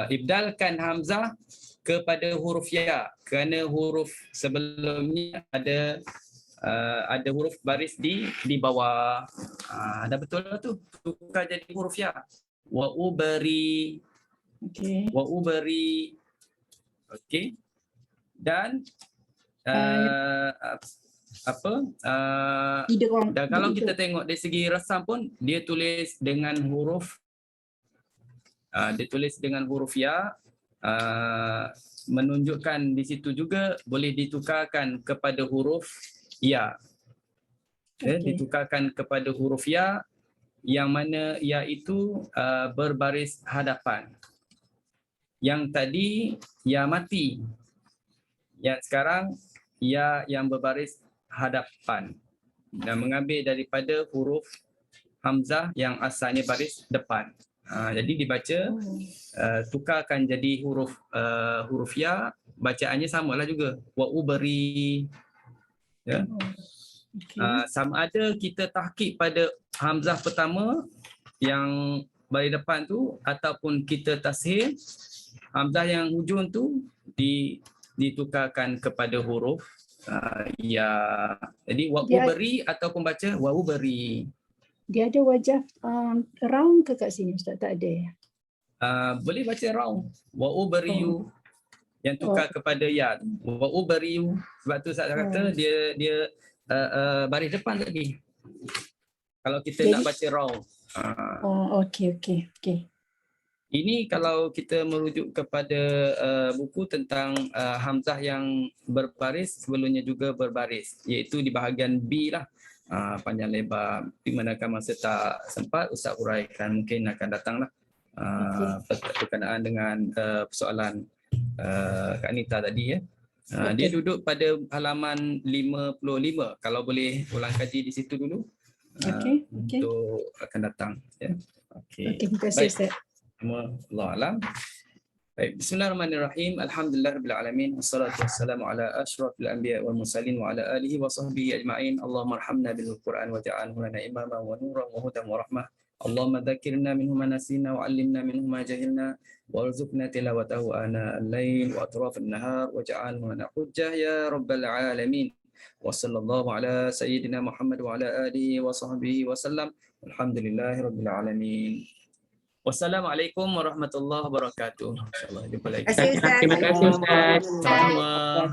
Ibdalkan Hamzah kepada huruf ya kerana huruf sebelumnya ada huruf baris di bawah. Dah betul lah tu. Tukar jadi huruf ya. Wa ubri. Okey. Wa ubri. Okey. Dan Idgham. dan kalau kita tengok dari segi rasam pun dia tulis dengan huruf ya, menunjukkan di situ juga boleh ditukarkan kepada huruf ya. Ditukarkan kepada huruf ya, yang mana ya itu berbaris hadapan. Yang tadi ya mati. Yang sekarang ya yang berbaris hadapan. Dan mengambil daripada huruf hamzah yang asalnya baris depan. Jadi dibaca tukarkan jadi huruf ya, bacaannya samalah juga. Wa ubri. Ya. Sama ada kita tahqiq pada hamzah pertama yang baris depan tu ataupun kita tashil hamzah yang hujung tu ditukarkan kepada huruf ya. Jadi wa ubri ataupun baca wa ubri. Dia ada wajah round ke kat sini Ustaz? Tak ada ya? Boleh baca round. Wa ubariyu. Yang tukar kepada ya. Wa ubariyu. Sebab tu Ustaz kata dia baris depan lagi. Kalau kita nak baca round. Okey. Ini kalau kita merujuk kepada buku tentang hamzah yang berbaris sebelumnya juga berbaris. Iaitu di bahagian B lah. Panjang lebar. Di manakah masa tak sempat, Ustaz uraikan, mungkin akan datanglah berkenaan dengan persoalan Kak Anita tadi ya. Dia duduk pada halaman 55. Kalau boleh ulang kaji di situ dulu. Untuk akan datang ya. Okey. Terima kasih Ustaz. Allah alam. Baik, bismillahirrahmanirrahim. Alhamdulillahirabbil alamin. Wassalatu wassalamu ala asyrafil anbiya wal mursalin wa ala alihi wa sahbihi ajma'in. Allahumma arhamna bil Qur'an waj'alhu lana imaman wa nuran wa hudan wa rahmah. Allahumma dzakirna minhu ma nasina wa 'allimna minhu ma jahilna warzuqna tilawatahu ana al-lail wa atraf an-nahar waj'alhu lana hujjah ya rabbal alamin. Wa sallallahu ala sayyidina Muhammad wa ala alihi wa sahbihi wa sallam. Alhamdulillahirabbil alamin. Wassalamualaikum warahmatullahi wabarakatuh. InsyaAllah jumpa lagi. Terima kasih Ustaz. Terima kasih Ustaz. Sama-sama.